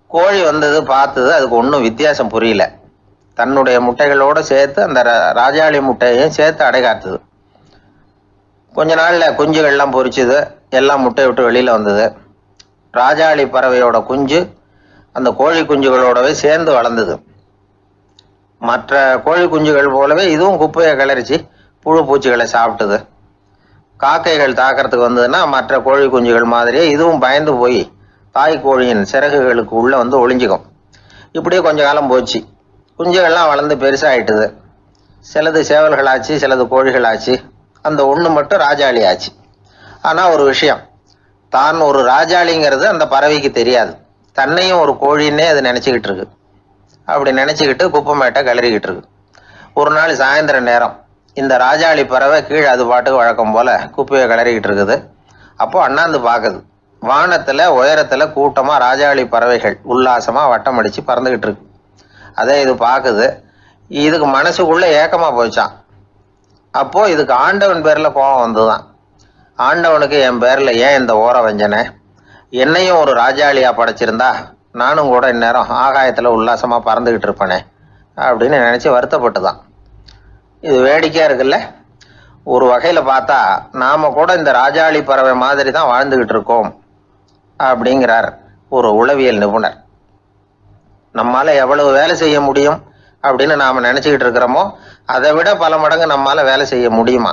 கோழி வந்தது, பார்த்தது, அதுக்கு ஒன்றும் வித்தியாசம் புரியல. தன்னுடைய முட்டைகளோட சேர்த்து அந்த ராஜாளி முட்டையையும் சேர்த்து அடைகாத்துது. கொஞ்ச நாள்ல குஞ்சுகள்லாம் பொரிச்சுது, எல்லாம் முட்டையை விட்டு வெளியில வந்தது. ராஜாளி பறவையோட குஞ்சு அந்த கோழி குஞ்சுகளோடவே சேர்ந்து வளர்ந்தது. மற்ற கோழி குஞ்சுகள் போலவே இதுவும் குப்பையை கிளறிச்சு புழு பூச்சிகளை சாப்பிட்டுது. காக்கைகள் தாக்கிறதுக்கு வந்ததுன்னா மற்ற கோழி குஞ்சுகள் மாதிரியே இதுவும் பயந்து போய் தாய் கோழியின் சிறகுகளுக்கு உள்ள ஒளிஞ்சிக்கும். இப்படியே கொஞ்ச காலம் போச்சு. குஞ்சுகள்லாம் வளர்ந்து பெருசாயிட்டுது. சிலது சேவல்களாச்சு, சிலது கோழிகளாச்சு. அந்த ஒன்று மட்டும் ராஜாளி ஆச்சு. ஆனால் ஒரு விஷயம், தான் ஒரு ராஜாளிங்கிறது அந்த பறவைக்கு தெரியாது. தன்னையும் ஒரு கோழின்னே அது நினச்சிக்கிட்டு இருக்கு. அப்படி நினச்சிக்கிட்டு குப்பை மேட்டை கிளறிக்கிட்டு இருக்கு. ஒரு நாள் சாயந்தர நேரம் இந்த ராஜாளி பறவை கீழே அது பாட்டுக்கு வழக்கம் போல குப்பையை கிளறிக்கிட்டு இருக்குது. அப்போ அண்ணாந்து பார்க்குது. வானத்தில் உயரத்தில் கூட்டமாக ராஜாளி பறவைகள் உல்லாசமாக வட்டம் அடித்து பறந்துக்கிட்டு இருக்கு. அதே இது பார்க்குது. இதுக்கு மனசுக்குள்ள ஏக்கமாக போச்சான். அப்போ இதுக்கு ஆண்டவன் பேரில் கோபம் வந்துதான். ஆண்டவனுக்கு என் பேரில் ஏன் இந்த ஓர வஞ்சனை, என்னையும் ஒரு ராஜாளியா படைச்சிருந்தா நானும் கூட இந்நேரம் ஆகாயத்தில் உல்லாசமாக பறந்துக்கிட்டு இருப்பேனே அப்படின்னு நினச்சி வருத்தப்பட்டுதான். இது வேடிக்கையாக இருக்குல்ல. ஒரு வகையில் பார்த்தா நாம கூட இந்த ராஜாளி பறவை மாதிரி தான் வாழ்ந்துக்கிட்டு இருக்கோம் அப்படிங்கிறார் ஒரு உளவியல் நிபுணர். நம்மால எவ்வளவு வேலை செய்ய முடியும் அப்படின்னு நாம நினைச்சுக்கிட்டு இருக்கிறோமோ அதை விட பல மடங்கு நம்மால வேலை செய்ய முடியுமா,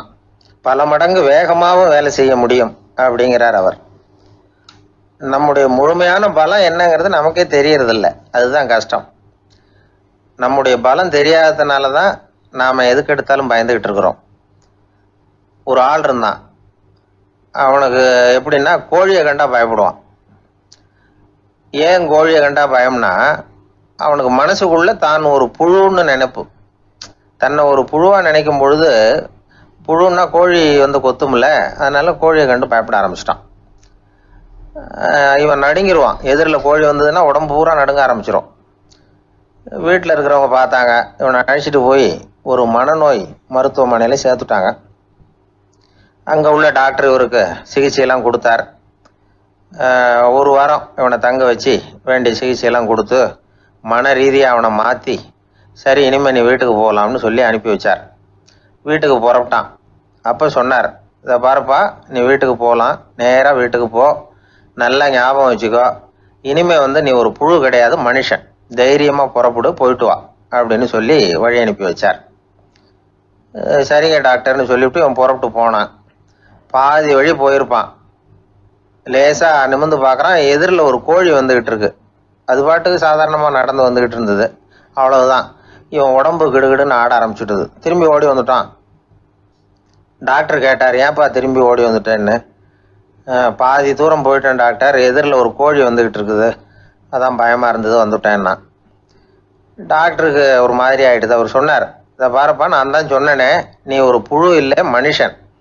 பல மடங்கு வேகமாகவும் வேலை செய்ய முடியும் அப்படிங்கிறார் அவர். நம்முடைய முழுமையான பலம் என்னங்கிறது நமக்கே தெரியறதில்ல, அதுதான் கஷ்டம். நம்முடைய பலம் தெரியாததுனால தான் நாம எதுக்கு எடுத்தாலும் பயந்துகிட்டு இருக்கிறோம். ஒரு ஆள் இருந்தான், அவனுக்கு எப்படின்னா கோழியை கண்டா பயப்படுவான். ஏன் கோழியை கண்டா பயம்னா, அவனுக்கு மனசுக்குள்ள தான் ஒரு புழுன்னு நினைப்பு. தன்னை ஒரு புழுவா நினைக்கும் பொழுது, புழுன்னா கோழி கொத்தும்ல, அதனால கோழியை கண்டு பயப்பட ஆரம்பிச்சிட்டான். இவன் நடுங்கிடுவான். எதிரில் கோழி வந்ததுன்னா உடம்பு பூரா நடுங்க ஆரம்பிச்சிடும். வீட்டில் இருக்கிறவங்க பார்த்தாங்க. இவனை அழைச்சிட்டு போய் ஒரு மனநோய் மருத்துவமனையில் சேர்த்துட்டாங்க. அங்கே உள்ள டாக்டர் இவருக்கு சிகிச்சையெல்லாம் கொடுத்தார். ஒரு வாரம் இவனை தங்க வச்சு வேண்டிய சிகிச்சையெல்லாம் கொடுத்து மன ரீதியாக அவனை மாற்றி, சரி இனிமேல் நீ வீட்டுக்கு போகலாம்னு சொல்லி அனுப்பி வச்சார். வீட்டுக்கு புறப்பட்டான். அப்போ சொன்னார், இதை பாருப்பா, நீ வீட்டுக்கு போகலாம், நேராக வீட்டுக்கு போ, நல்லா ஞாபகம் வச்சுக்கோ, இனிமே நீ ஒரு புழு கிடையாது, மனுஷன், தைரியமாக புறப்படு, போயிட்டு வா அப்படின்னு சொல்லி வழி அனுப்பி வச்சார். சரிங்க டாக்டர்னு சொல்லிவிட்டு இவன் புறப்பட்டு போனான். பாதி வழி போயிருப்பான். லேசா நிமிர்ந்து பார்க்குறான், எதிரில் ஒரு கோழி வந்துகிட்டு இருக்கு. அது பாட்டுக்கு சாதாரணமாக நடந்து வந்துகிட்டு இருந்தது. அவ்வளவுதான், இவன் உடம்பு கிடுகிடுன்னு ஆட ஆரம்பிச்சுட்டுது. திரும்பி ஓடி வந்துட்டான். டாக்டர் கேட்டார், ஏன்பா திரும்பி ஓடி வந்துட்டேன்னு. பாதி தூரம் போயிட்டேன் டாக்டர், எதிரில் ஒரு கோழி வந்துகிட்டு இருக்குது, அதான் பயமாக இருந்தது வந்துட்டேன்னா. டாக்டருக்கு ஒரு மாதிரி ஆகிடுது. அவர் சொன்னார், இதை பாருப்பா, நான் தான் சொன்னேனே, நீ ஒரு புழு இல்லை மனுஷன்.